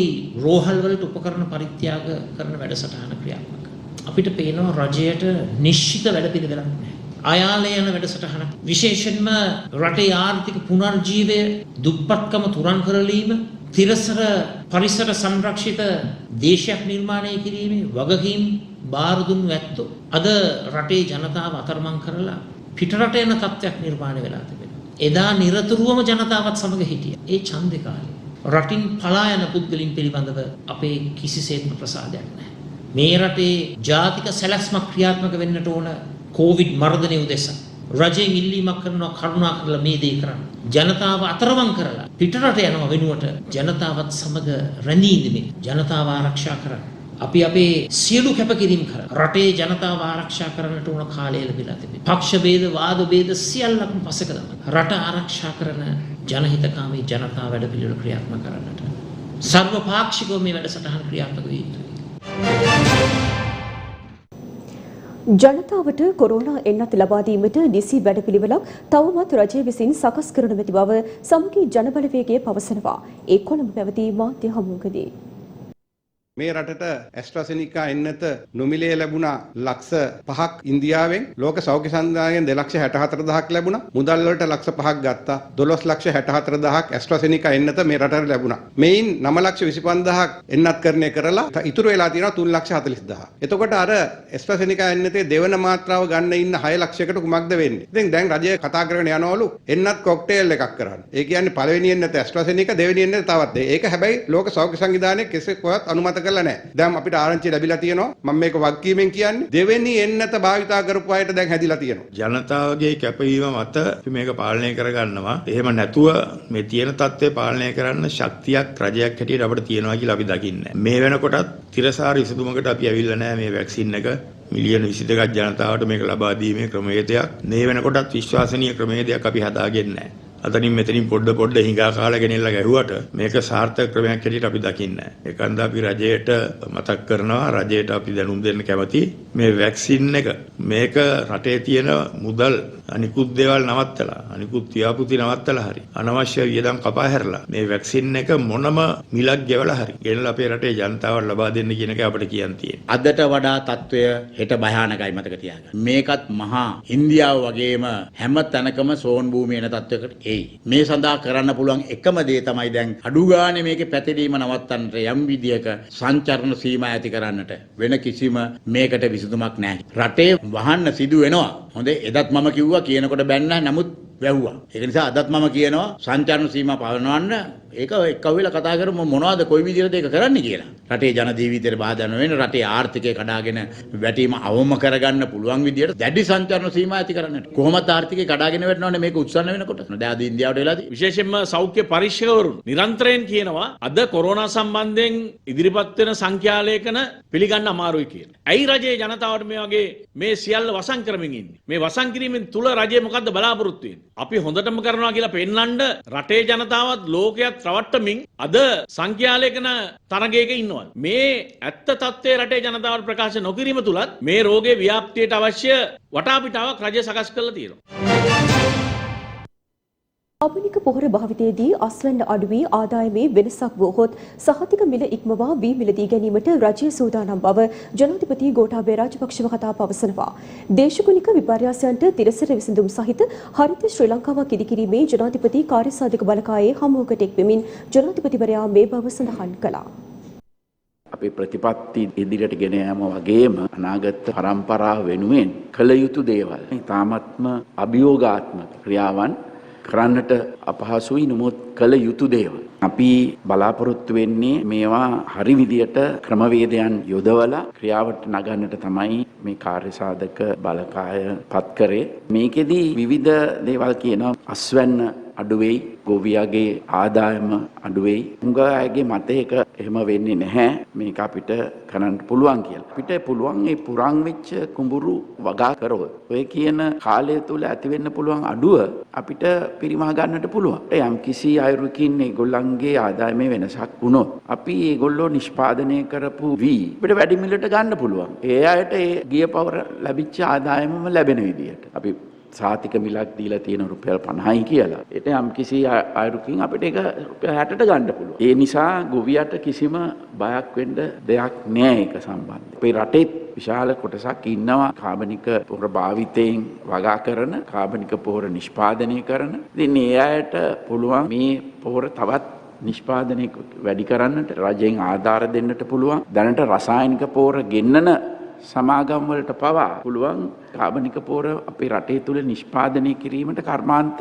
රෝහල් වලට උපකරණ පරිත්‍යාග කරන වැඩසටහන ක්‍රියාත්මක කරනවා. අපිට පේනවා රජයට නිශ්චිත වැඩපිළිවෙලක් නැහැ. අයාලේ යන වැඩසටහන විශේෂයෙන්ම රටේ ආර්ථික පුනර්ජීවය දුප්පත්කම තුරන් කරලීම තිරසර පරිසර සංරක්ෂිත දේශයක් නිර්මාණය කිරීමේ වගකීම් බාර දුන්නු ඇත්තෝ අද රටේ ජනතාව අතරමං කරලා පිටරට යන තත්ත්වයක් නිර්මාණය වෙලා තිබෙනවා. එදා නිරතුරුවම ජනතාවත් සමග හිටියා. ඒ ඡන්දේ කාලේ රටින් පලා යන පුද්ගලින් පිළිබඳව අපේ කිසිසේත්ම ප්‍රසාදයක් නැහැ. මේ රටේ ජාතික සැලැස්මක් ක්‍රියාත්මක වෙන්නට ඕන කොවිඩ් මර්ධනය උදෙසා රජයෙන් ඉල්ලීමක් කරනවා කරුණා කරලා මේ දේ කරන්න. ජනතාව අතරමං කරලා පිටරට යනවා වෙනුවට ජනතාවත් සමග රැඳී ඉඳිමින් ජනතාව ආරක්ෂා කරන්න. අපි අපේ සියලු කැපකිරීම කරා රටේ ජනතාව ආරක්ෂා කරන්නට උන කාලය ලැබිලා තිබෙනවා. පක්ෂ ભેද වාද ભેද සියල්ලක්ම පසක දාලා රට ආරක්ෂා කරන ජනහිතකාමී ජනතා වැඩ පිළිවෙල ක්‍රියාත්මක කරන්නට සර්වපාක්ෂිකව මේ වැඩසටහන ක්‍රියාත්මක විය යුතුයි. ජනතාවට කොරෝනා එන්නත් ලබා දීමට නිසි වැඩපිළිවෙලක් තවමත් රජය විසින් සකස් කරන නැති බව සමගි ජනබලවේගය පවසනවා. ඒ කොළඹ පැවති මාධ්‍ය හමුවකදී මේ රටට ඇස්ට්‍රාසෙනිකා එන්නත නොමිලේ ලැබුණා ලක්ෂ 5ක් ඉන්දියාවෙන් ලෝක සෞඛ්‍ය සංවිධානයෙන් 2,64,000ක් ලැබුණා. මුදල් වලට ලක්ෂ 5ක් ගත්තා. 12,64,000ක් ඇස්ට්‍රාසෙනිකා එන්නත මේ රටට ලැබුණා. මේයින් 9,25,000ක් එන්නත්කරණය කරලා ඉතුරු වෙලා තියෙනවා 3,40,000. එතකොට අර ඇස්ට්‍රාසෙනිකා එන්නතේ දෙවන මාත්‍රාව ගන්න ඉන්න 6 ලක්ෂයකට කුමක්ද වෙන්නේ? ඉතින් දැන් රජය කතා කරගෙන යනවලු එන්නත් කොක්ටේල් එකක් කරන්න. ඒ කියන්නේ පළවෙනි එන්නත ඇස්ට්‍රාසෙනිකා දෙවෙනි එන්නත තවත්. ඒක හැබැයි ලෝක සෞඛ්‍ය සංවිධානයේ කෙසේවත් අනුමත කරලා නැහැ. දැන් අපිට ආරංචි ලැබිලා තියෙනවා. මම මේක වගකීමෙන් කියන්නේ දෙවෙනි එන්නත භාවිතා කරපු අයට දැන් හැදිලා තියෙනවා. ජනතාවගේ කැපවීම මත අපි මේක පාලනය කරගන්නවා. එහෙම නැතුව මේ තියෙන තත්ත්වය පාලනය කරන්න ශක්තියක් රජයක් හැටියට අපිට තියෙනවා කියලා අපි දකින්නේ. මේ වෙනකොටත් තිරසාර විසඳුමකට අපි ඇවිල්ලා නැහැ මේ වැක්සින් එක. මිලියන 22ක් ජනතාවට මේක ලබා දීමේ ක්‍රමවේදයක් මේ වෙනකොටත් විශ්වාසනීය ක්‍රමවේදයක් අපි හදාගෙන නැහැ. අතනින් මෙතනින් පොඩ හිඟා කාලා ගෙනෙල්ලා ගැහුවට මේක සාර්ථක ක්‍රමයක් හැටියට අපි දකින්නේ නැහැ. ඒකන්ද අපි රජයට මතක් කරනවා රජයට අපි දැනුම් දෙන්න කැමති මේ වැක්සින් එක මේක රටේ තියෙන මුදල් අනිකුත් දේවල් නවත්තලා අනිකුත් ව්‍යාපෘති නවත්තලා හරි අනවශ්‍ය වියදම් කපා හැරලා මේ වැක්සින් එක මොනම මිලක් ගෙවලා හරි ගෙනලා අපේ රටේ ජනතාවට ලබා දෙන්න කියන එක අපිට කියන්න තියෙනවා. අදට වඩා තත්ත්වය හෙට භයානකයි මතක තියාගන්න. මේකත් මහා ඉන්දියාව වගේම හැම තැනකම සෝන් භූමිය එන තත්ත්වයකට මේ සඳහා කරන්න පුළුවන් එකම දේ තමයි දැන් අඩු ගානේ මේකේ පැතිරීම නවත්තන්නට යම් විදියක සංචරණ සීමා ඇති කරන්නට වෙන කිසිම මේකට විසඳුමක් නැහැ. රටේ වහන්න සිදු වෙනවා. හොඳේ එදත් මම කිව්වා කියනකොට බැන්න නමුත් වැහුවා. ඒක නිසා අදත් මම කියනවා සංචරණ සීමා පවරවන්න ඒක එක්කව වෙලා කතා කරමු මොනවද කොයි විදිහටද ඒක කරන්න කියලා. රටේ ජන ජීවිතේට බාධා නොවන රටේ ආර්ථිකය කඩාගෙන වැටීම අවම කරගන්න පුළුවන් විදිහට දැඩි සංචරණ සීමා ඇති කරන්නට. කොහොමද ආර්ථිකය කඩාගෙන වැටෙනවනේ මේක උත්සන්න වෙනකොට. දැන් අද ඉන්දියාවට වෙලා තියෙන්නේ. විශේෂයෙන්ම සෞඛ්‍ය පරීක්ෂකවරුන් නිරන්තරයෙන් කියනවා අද කොරෝනා සම්බන්ධයෙන් ඉදිරිපත් වෙන සංඛ්‍යාලේඛන පිළිගන්න අමාරුයි කියන. ඇයි රජයේ ජනතාවට මේ වගේ මේ සියල්ල වසන් කරමින් ඉන්නේ? මේ වසන් කිරීමෙන් තුල රජය මොකද්ද බලාපොරොත්තු වෙන්නේ? අපි හොඳටම කරනවා කියලා පෙන්වන්න රටේ ජනතාවත් ලෝකයක් රවට්ටමින් අද සංඛ්‍යාලේඛන තරගයක ඉන්නවා. මේ ඇත්ත තත්ත්වයේ රටේ ජනතාවට ප්‍රකාශ නොකිරීම තුලත් මේ රෝගයේ ව්‍යාප්තියට අවශ්‍ය වටාපිටාවක් රජය සකස් කරලා තියෙනවා. ආභනික පොහොර භාවිතයේදී අස්වැන්න අඩු වී ආදායමේ වෙනසක් වුවහොත් සහතික මිල ඉක්මවා වී මිලදී ගැනීමට රජය සූදානම් බව ජනාධිපති ගෝඨාභය රාජපක්ෂ මහතා පවසනවා. දේශගුණික විපර්යාසයන්ට තිරසර විසඳුම් සහිත හරිත ශ්‍රී ලංකාවක් ඉදිකිරීමේ ජනාධිපති කාර්යසාධක බලකායේ හමුවකට එක්වෙමින් ජනාධිපතිවරයා මේ බව සඳහන් කළා. අපේ ප්‍රතිපත්ති ඉදිරියට ගෙන යාම වගේම අනාගත පරම්පරාව වෙනුවෙන් කළ යුතු දේවල් ඉතාමත්ම අභියෝගාත්මක ක්‍රියාවන් කරන්නට අපහසුයි නමුත් කළ යුතු දේවල්. අපි බලාපොරොත්තු වෙන්නේ මේවා හරි විදියට ක්‍රමවේදයන් යොදවලා ක්‍රියාවට නගන්නට තමයි මේ කාර්යසාධක බලකාය පත් කරේ. මේකෙදි විවිධ දේවල් කියනවා අස්වැන්න අඩු වෙයි, ගොවියාගේ ආදායම අඩු වෙයි. උංග අයගේ මතයක එහෙම වෙන්නේ නැහැ. මේක අපිට කරන්න පුළුවන් කියලා. අපිට පුළුවන් මේ පුරන් වෙච්ච කුඹුරු වගා කරොත් ඔය කියන කාලය තුල ඇති වෙන්න පුළුවන් අඩුව අපිට පරිමහ ගන්නට පුළුවන්. යම් කිසි අයුරකින් ඒගොල්ලන්ගේ ආදායමේ වෙනසක් වුණොත් අපි ඒගොල්ලෝ නිෂ්පාදනය කරපු වී අපිට වැඩි මිලට ගන්න පුළුවන්. ඒ අයට ඒ ගිය පවර ලැබිච්ච ආදායමම ලැබෙන විදියට. අපි සාතික මිලක් දීලා තියෙන රුපියල් 50යි කියලා. ඒට යම් කිසි අයුරකින් අපිට ඒක රුපියල් 60ට ගන්න පුළුවන්. ඒ නිසා ගොවියට කිසිම බයක් වෙන්න දෙයක් නෑ ඒක සම්බන්ධයෙන්. අපේ රටේ විශාල කොටසක් ඉන්නවා කාබනික පොහොර භාවිතයෙන් වගා කරන, කාබනික පොහොර නිෂ්පාදනය කරන. ඉතින් ඒ අයට පුළුවන් මේ පොහොර තවත් නිෂ්පාදනය වැඩි කරන්නට රජයෙන් ආධාර දෙන්නට පුළුවන්. දැනට රසායනික පොහොර ගෙන්නන සමාගම් වලට පවා පුළුවන් කාබනික පොහොර අපේ රටේ තුල නිෂ්පාදනය කිරීමට කර්මාන්ත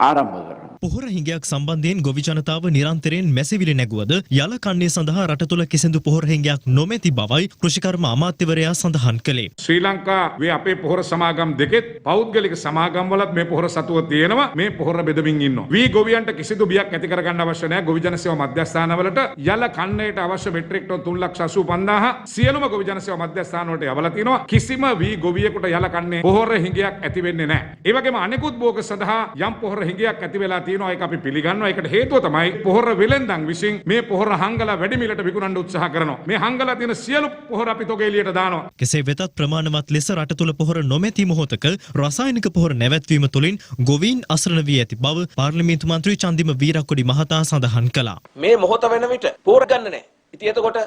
ආරම්භ කරනවා. පොහොර හිඟයක් සම්බන්ධයෙන් ගොවි ජනතාව නිරන්තරයෙන් මැසිවිලි නැගුවද යල කන්නේ සඳහා රට තුළ කිසිදු පොහොර හිඟයක් නොමැති බවයි කෘෂිකර්ම අමාත්‍යවරයා සඳහන් කළේ. ශ්‍රී ලංකාවේ අපේ පොහොර සමාගම් දෙකෙත් පෞද්ගලික සමාගම් වලත් මේ පොහොර සතුව තියෙනවා. මේ පොහොර බෙදමින් ඉන්නවා. වී ගොවියන්ට කිසිදු බියක් ඇති කරගන්න අවශ්‍ය නැහැ. ගොවි ජන සේවා මධ්‍යස්ථානවලට යල කන්නේට අවශ්‍ය මෙට්‍රික් ටොන් 3,85,000 සියලුම ගොවි ජන සේවා මධ්‍යස්ථාන වලට යවලා තිනවා. කිසිම වී ගොවියෙකුට යල කන්නේ පොහොර හිඟයක් ඇති වෙන්නේ නැහැ. ඒ වගේම අනෙකුත් භෝග සඳහා යම් පොහොර හිඟයක් ඇති වෙලා තියෙනවා. ඒක අපි පිළිගන්නවා. ඒකට හේතුව තමයි පොහොර වෙලෙන්දන් විසින් මේ පොහොර හංගලා වැඩි මිලට විකුණන්න උත්සාහ කරනවා. මේ හංගලා තියෙන සියලු පොහොර අපි තොගේ එළියට දානවා. කෙසේ වෙතත් ප්‍රමාණවත් ලෙස රට තුළ පොහොර නොමැති මොහොතක රසායනික පොහොර නැවැත්වීම තුළින් ගොවීන් අසරණ වී ඇති බව පාර්ලිමේන්තු මන්ත්‍රී චන්දිම වීරක්කොඩි මහතා සඳහන් කළා. මේ මොහොත වෙන විට පොහොර ගන්න නැහැ. ඉතින් එතකොට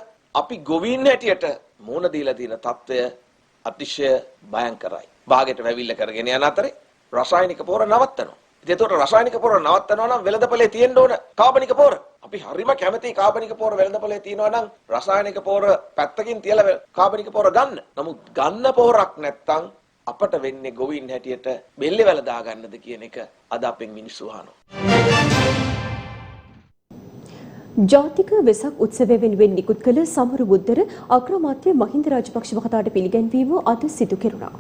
අපි ගොවීන් හැටියට මුහුණ දීලා තියෙන තත්ත්වය අතිශය භයංකරයි. භාගයට වැවිල්ල කරගෙන යන අතරේ රසායනික පොහොර නවත්තනවා. ඉතින් ඒතකොට රසායනික පොහොර නවත්තනවා නම් වෙළඳපොලේ තියෙන්න ඕන කාබනික පොහොර. අපි හරිම කැමති කාබනික පොහොර වෙළඳපොලේ තියෙනවා නම් රසායනික පොහොර පැත්තකින් තියලා කාබනික පොහොර ගන්න. නමුත් ගන්න පොහොරක් නැත්තම් අපට වෙන්නේ ගොවින් හැටියට බෙල්ලේ වැල දා ගන්නද කියන එක අද අපෙන් මිනිස්සු අහනවා. ජාතික වෙසක් උත්සවය වෙනුවෙන් නිකුත් කළ සමරු මුද්දර අග්‍රාමාත්‍ය මහින්ද රාජපක්ෂ මහතාට පිළිගැන්වීම අද සිදු කෙරුණා.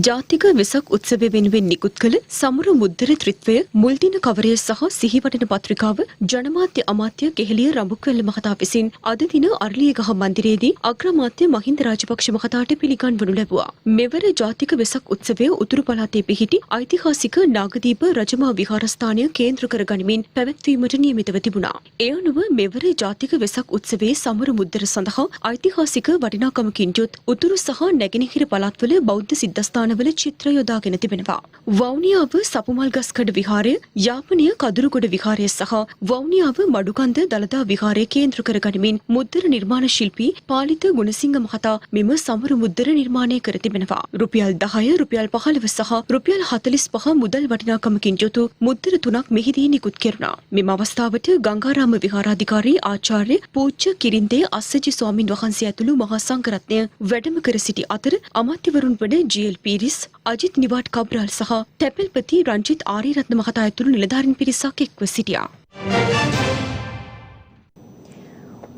ජාතික වෙසක් උත්සවය වෙනුවෙන් නිකුත් කළ සමරු මුද්දර ත්‍රිත්වය මුල්දින කවරය සහ සිහිවටන පත්‍රිකාව ජනමාධ්‍ය අමාත්‍ය කෙහෙලිය රඹුක්වැල්ල මහතා විසින් අද දින අර්ලියගහ මන්දිරයේදී අග්‍රාමාත්‍ය මහින්ද රාජපක්ෂ මහතාට පිළිගන්වනු ලැබුවා. මෙවර ජාතික වෙසක් උත්සවය උතුරු පළාතේ පිහිටි ඓතිහාසික නාගදීප රජමා විහාරස්ථානය කේන්ද්‍ර කර ගනිමින් පැවැත්වීමට නියමිතව තිබුණා. ඒ අනුව මෙවර ජාතික වෙසක් උත්සවයේ සමරු මුද්දර සඳහා ඓතිහාසික වටිනාකමකින් යුත් උතුරු සහ නැගෙනහිර පළාත්වල බෞද්ධ සිද්ධාස්ථාන වල චිත්‍ර යොදාගෙන තිබෙනවා. වවුනියාව සපුමල්ගස්කඩ විහාරය, යාපනය කදුරුගොඩ විහාරය සහ වවුනියාව මඩුකන්ද දළදා විහාරය කේන්ද්‍ර කර ගනිමින් මුද්දර නිර්මාණ ශිල්පී පාලිත ගුණසිංහ මහතා මෙම සමරු මුද්දර නිර්මාණය කර තිබෙනවා. රුපියල් 10, රුපියල් 15 සහ රුපියල් 45 මුදල් වටිනාකමකින් යුතු මුද්දර 3ක් මෙහිදී නිකුත් කෙරුණා. මෙම අවස්ථාවට ගංගාරාම විහාරාධිකාරී ආචාර්ය පූජ්‍ය කිරින්දේ අස්සජි ස්වාමින් වහන්සේ ඇතුළු මහා සංඝරත්නය වැඩම කර සිටි අතර අමාත්‍යවරුන් වන ජී.එල්. පීරිස්, අජිත් නිවාඩ් කබ්‍රාල් සහ තැපැල්පති රංජිත් ආරියරත්න මහතා ඇතුළු නිලධාරීන් පිරිසක් එක්ව සිටියා.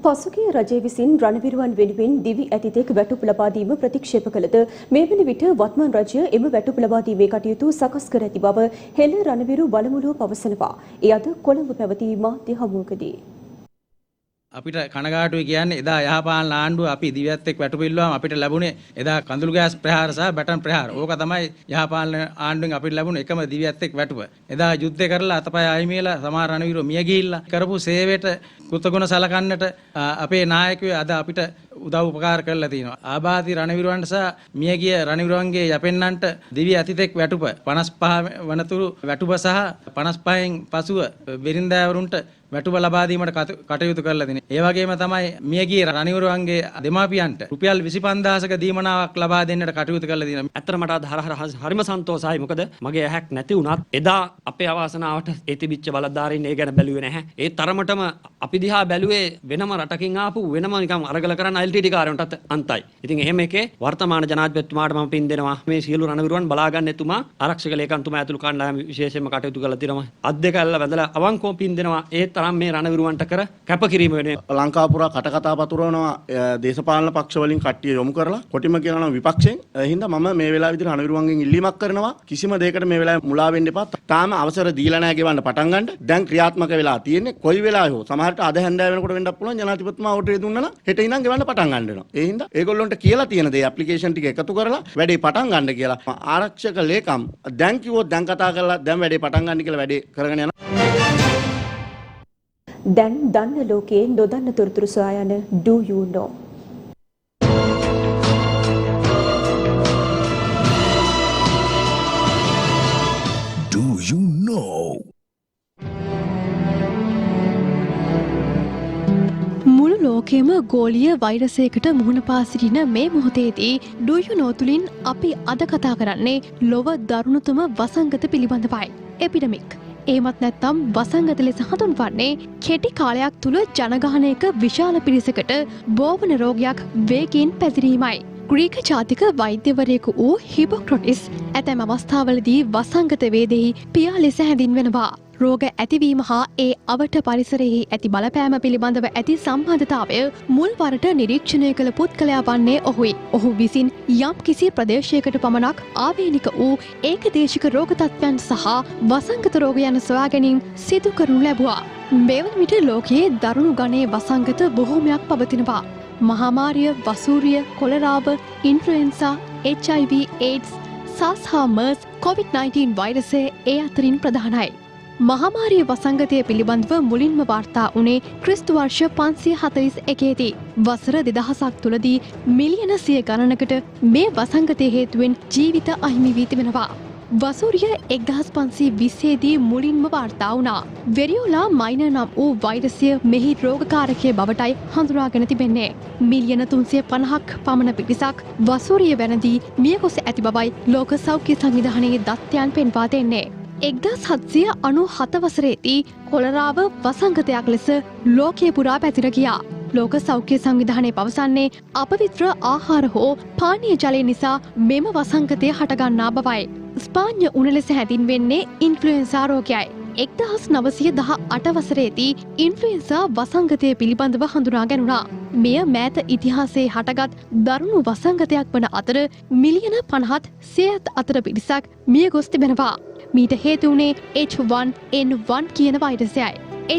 පසුගිය රජය විසින් රණවිරුවන් වෙනුවෙන් දිවි ඇතිතෙක් වැටුප් ලබා දීම ප්‍රතික්ෂේප කළද මේ වන විට වත්මන් රජය එම වැටුප් ලබා දීමේ කටයුතු සකස් කර ඇති බව හෙළ රණවිරු බලමුළුව පවසනවා. ඒ අද කොළඹ පැවති මාධ්‍ය හමුවකදී අපිට කනගාටුයි කියන්නේ එදා යහපාලන ආණ්ඩුව අපි දිවියත් එක්ක වැටුපිල්ලුවාම අපිට ලැබුණේ එදා කඳුළු ගෑස් ප්‍රහාර සහ බැටන් ප්‍රහාර. ඕක තමයි යහපාලන ආණ්ඩුවෙන් අපිට ලැබුණ එකම දිවියත් එක්ක වැටුප. එදා යුද්ධ කරලා අතපය අයිමිලා සමහර රණවීරෝ මිය ගිහිල්ලා කරපු සේවයට කෘතගුණ සලකන්නට අපේ නායකයෝ අද අපිට උදව් උපකාර කරලා තිනවා. ආබාධි රණවීරවන්ට සහ මියගිය රණවීරවන්ගේ යපෙන්නන්ට දිවි අතිතෙක් වැටුප 55 වනතුරු වැටුප සහ 55න් පසුව බිරින්දෑවරුන්ට වැටුප ලබා දීමට කටයුතු කරලා තිනේ. ඒ වගේම තමයි මියගිය රණවීරවන්ගේ දෙමාපියන්ට රුපියල් 25000ක දීමනාවක් ලබා දෙන්නට කටයුතු කරලා තිනවා. ඇත්තට මට අද හරිම සන්තෝෂයි. මොකද මගේ ඇහැක් නැති වුණත් එදා අපේ අවාසනාවට ඒ තිබිච්ච බලධාරීන් ඒ ගැන බැලුවේ නැහැ. ඒ තරමටම අපි දිහා බැලුවේ වෙනම රටකින් ආපු වෙනම නිකම් අරගල කරන LTT කාර්යවන්ටත් අන්තයි. ඉතින් එහෙම එකේ වර්තමාන ජනාධිපතිතුමාට මම පින් දෙනවා. මේ සියලු රණවිරුවන් බලාගන්න එතුමා ආරක්ෂක ලේකම්තුමා ඇතුළු කණ්ඩායම විශේෂයෙන්ම කටයුතු කරලා තිනවා. අත් දෙක ඇල්ල වැදලා අවංකව පින් දෙනවා. ඒ තරම් මේ රණවිරුවන්ට කර කැපකිරීම වෙනුවෙන් ලංකාපුරා කටකතා පතුරවනවා දේශපාලන පක්ෂ වලින් කට්ටිය යොමු කරලා කොටිම කියනවා නම් විපක්ෂයෙන්. හින්දා මම මේ වෙලාව විදිහට රණවිරුවන්ගෙන් ඉල්ලීමක් කරනවා කිසිම දෙයකට මේ වෙලාවේ මුලා වෙන්න එපා. තාම අවසර දීලා නැහැ ගෙවන්න පටන් ගන්න. දැන් ක්‍රියාත්මක වෙලා තියෙන්නේ. කොයි වෙලාවෙ හෝ සමහරට අද හැන්දෑව වෙනකොට වෙන්නත් පුළුවන් ජනාධිපතිතුමා ඕටරේ දුන්නා නම් හෙට ඉඳන් ගෙවන්න පටන් ගන්න වෙනවා. ඒ හින්දා ඒගොල්ලොන්ට කියලා තියෙන දේ ඇප්ලිකේෂන් ටික එකතු කරලා වැඩේ පටන් ගන්න කියලා ආරක්ෂක ලේකම් දැන් කිව්වොත් දැන් කතා කරලා දැන් වැඩේ පටන් ගන්න කියලා වැඩේ කරගෙන යනවා. දැන් දන්න ලෝකයේ නොදන්න තොරතුරු සොයා යන Do You Know? Do You Know? මුළු ලෝකයේම ගෝලීය වෛරසයකට මුහුණ පා සිටින මේ මොහොතේදී Do You Know තුලින් අපි අද කතා කරන්නේ ලොව දරුණුතම වසංගත පිළිබඳවයි. එපිඩමික්. එහෙමත් නැත්නම් වසංගත ලෙස හඳුන්වන්නේ කෙටි කාලයක් තුල ජනගහනයක විශාල පිරිසකට බෝවන රෝගයක් වේගයෙන් පැතිරීමයි. ග්‍රීක ජාතික වෛද්‍යවරයෙකු වූ හිපොක්‍රටිස් ඇතැම් අවස්ථාවලදී වසංගත වේදෙහි පියා ලෙස හැඳින්වෙනවා. රෝග ඇතිවීම හා ඒ අවට පරිසරයෙහි ඇති බලපෑම පිළිබඳව ඇති සම්බන්ධතාවය මුල්වරට නිරීක්ෂණය කළ පුද්ගලයා වන්නේ ඔහුයි. ඔහු විසින් යම් කිසි ප්‍රදේශයකට පමණක් ආවේනික වූ ඒකදේශික රෝග තත්ත්වයන් සහ වසංගත රෝග යන සොයා ගැනීම සිදු කරනු ලැබුවා. මෙවන විට ලෝකයේ දරුණු ගණයේ වසංගත බොහෝමයක් පවතිනවා. මහාමාරිය, වසූරිය, කොලරාව, ඉන්ෆ්ලුවෙන්සා, HIV, AIDS, SARS හා MERS, COVID-19 වෛරසය ඒ අතරින් ප්‍රධානයි. මහාමාරිය වසංගතය පිළිබඳව මුලින්ම වාර්තා වුණේ ක්‍රිස්තු වර්ෂ 541දී. වසර 2000ක් තුලදී මිලියන 100 ගණනකට මේ වසංගතය හේතුවෙන් ජීවිත අහිමි වී තිබෙනවා. වසූරිය 1520දී මුලින්ම වාර්තා වුණා. වෙරියෝලා මයිනර් නම් වූ වෛරසය මෙහි රෝගකාරකය බවටයි හඳුනාගෙන තිබෙන්නේ. මිලියන 350ක් පමණ පිරිසක් වසූරිය වැනදී මියගොස් ඇති බවයි ලෝක සෞඛ්‍ය සංවිධානයේ දත්තයන් පෙන්වා දෙන්නේ. 1797 වසරේදී කොලරාව වසංගතයක් ලෙස ලෝකයේ පුරා පැතිර ගියා. ලෝක සෞඛ්‍ය සංවිධානය පවසන්නේ අපවිත්‍ර ආහාර හෝ පානීය ජලය නිසා මෙම වසංගතය හටගන්නා බවයි. ස්පාඤ්ඤ උණ ලෙස හැඳින්වෙන්නේ ඉන්ෆ්ලුවෙන්සා රෝගයයි. 1918 වසරේදී ඉන්ෆ්ලුවෙන්සා වසංගතය පිළිබඳව හඳුනා ගැනුණා. මෙය මෑත ඉතිහාසයේ හටගත් දරුණු වසංගතයක් වන අතර මිලියන 50ත් 100ත් අතර පිරිසක් මිය ගොස් තිබෙනවා. මීට හේතු වුණේ H1N1 කියන වෛරසයයි.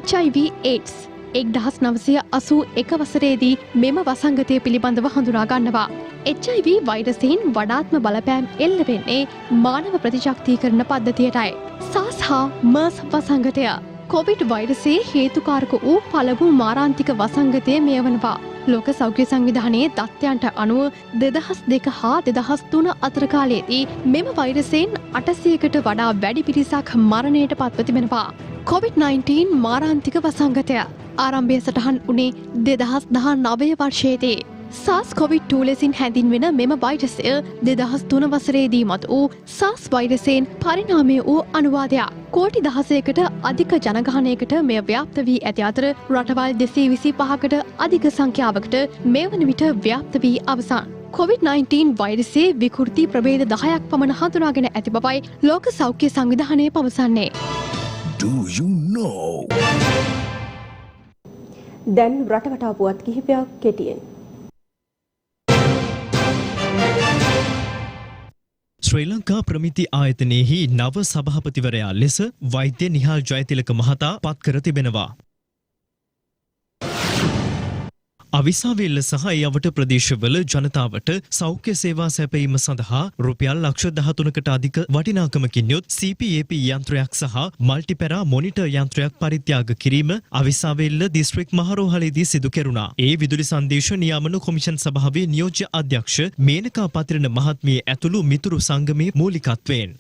HIV AIDS 1981 වසරේදී මෙම වසංගතය පිළිබඳව හඳුනා ගන්නවා. HIV වෛරසයෙන් වඩාත්ම බලපෑම් එල්ල වෙන්නේ මානව ප්‍රතිශක්තිකරණ පද්ධතියටයි. SARS හා MERS වසංගතය කොවිඩ් වෛරසයේ හේතුකාරක වූ පළමු මාරාන්තික වසංගතය මෙය වනවා. ලෝක සෞඛ්‍ය සංවිධානයේ තත්ත්වයන්ට අනුව 2002 හා 2003 අතර කාලයේදී මෙම වෛරසයෙන් 800කට වඩා වැඩි පිරිසක් මරණයට පත්ව තිබෙනවා. COVID-19 මාරාන්තික වසංගතය ආරම්භය සටහන් වුණේ 2019 වර්ෂයේදී. SARS-CoV-2 ලෙසින් හැඳින්වෙන මෙම වෛරසය 2003 වසරේදී මත වූ SARS වෛරසයෙන් පරිණාමය වූ අනුවාදයක්. කෝටි 16කට අධික ජනගහනයකට මෙය ව්‍යාප්ත වී ඇති අතර රටවල් 225කට අධික සංඛ්‍යාවකට මේ වන විට ව්‍යාප්ත වී අවසන්. COVID-19 වෛරසයේ විකෘති ප්‍රභේද 10ක් පමණ හඳුනාගෙන ඇති බවයි ලෝක සෞඛ්‍ය සංවිධානය පවසන්නේ. Do you know? දැන් රටවටා පුවත් කිහිපයක් කෙටියෙන්. ශ්‍රී ලංකා ප්‍රමිති ආයතනයේහි නව සභාපතිවරයා ලෙස වෛද්‍ය නිහාල් ජයතිලක මහතා පත් කර තිබෙනවා. අවිසාවේල්ල සහ ඒ අවට ප්‍රදේශවල ජනතාවට සෞඛ්‍ය සේවා සැපයීම සඳහා රුපියල් ලක්ෂ 13කට අධික වටිනාකමකින් යුත් CPAP යන්ත්‍රයක් සහ මල්ටිපැරා මොනිටර් යන්ත්‍රයක් පරිත්‍යාග කිරීම අවිසාවේල්ල දිස්ත්‍රික් මහරෝහලේදී සිදු කෙරුණා. ඒ විදුලි සංදේශ නියාමන කොමිෂන් සභාවේ නියෝජ්‍ය අධ්‍යක්ෂ මේනකා පතිරණ මහත්මිය ඇතුළු මිතුරු සංගමේ මූලිකත්වයෙන්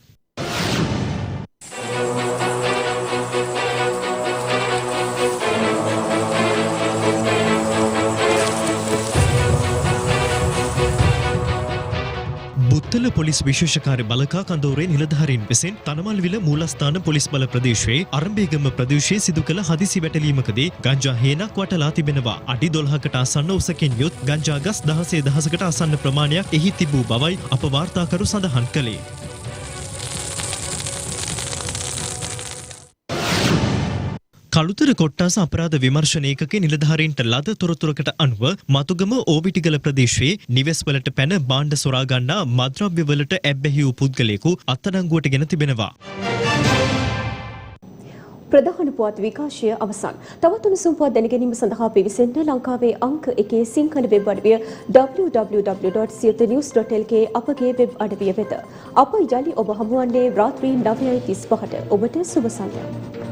පුත්තල පොලිස් විශේෂකාර්ය බලකා කඳවුරේ නිලධාරීන් විසින් තනමල්විල මූලස්ථාන පොලිස් බල ප්‍රදේශයේ අරඹේගම ප්‍රදේශයේ සිදු කළ හදිසි වැටලීමකදී ගංජා හේනක් වටලා තිබෙනවා. අඩි 12කට ආසන්න උසකින් යුත් ගංජා ගස් 16,000කට ආසන්න ප්‍රමාණයක් එහි තිබූ බවයි අප වාර්තාකරු සඳහන් කළේ. කළුතර කොට්ටාස අපරාධ විමර්ශන ඒකකයේ නිලධාරීන්ට ලද තොරතුරකට අනුව මතුගම ඕවිටිගල ප්‍රදේශයේ නිවෙස්වලට පැන භාණ්ඩ සොරා ගන්නා මද්‍රව්‍යවලට ඇබ්බැහි වූ පුද්ගලයෙකු අත්අඩංගුවට ගෙන තිබෙනවා. ප්‍රධාන පුවත් විකාශය අවසන්. තවත් උණුසුම් පුවත් දැනගැනීම සඳහා පිවිසෙන්න ලංකාවේ අංක 1 සිංහල වෙබ් අඩවිය www.siyathanews.lk අපගේ වෙබ් අඩවිය වෙත. අප යලි ඔබ හමුවන්නේ රාත්‍රී 9:35ට. ඔබට සුබ සන්ධ්‍යාවක්.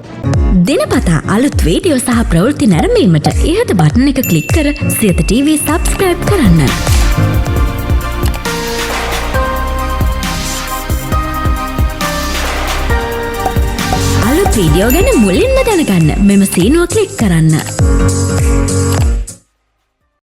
දිනපතා අලුත් වීඩියෝ සහ ප්‍රවෘත්ති නැරඹීමට ඉහත බටන් එක ක්ලික් කර සියත TV සබ්ස්ක්‍රයිබ් කරන්න. අලුත් වීඩියෝ ගැන මුලින්ම දැනගන්න මෙම සීනුව ක්ලික් කරන්න.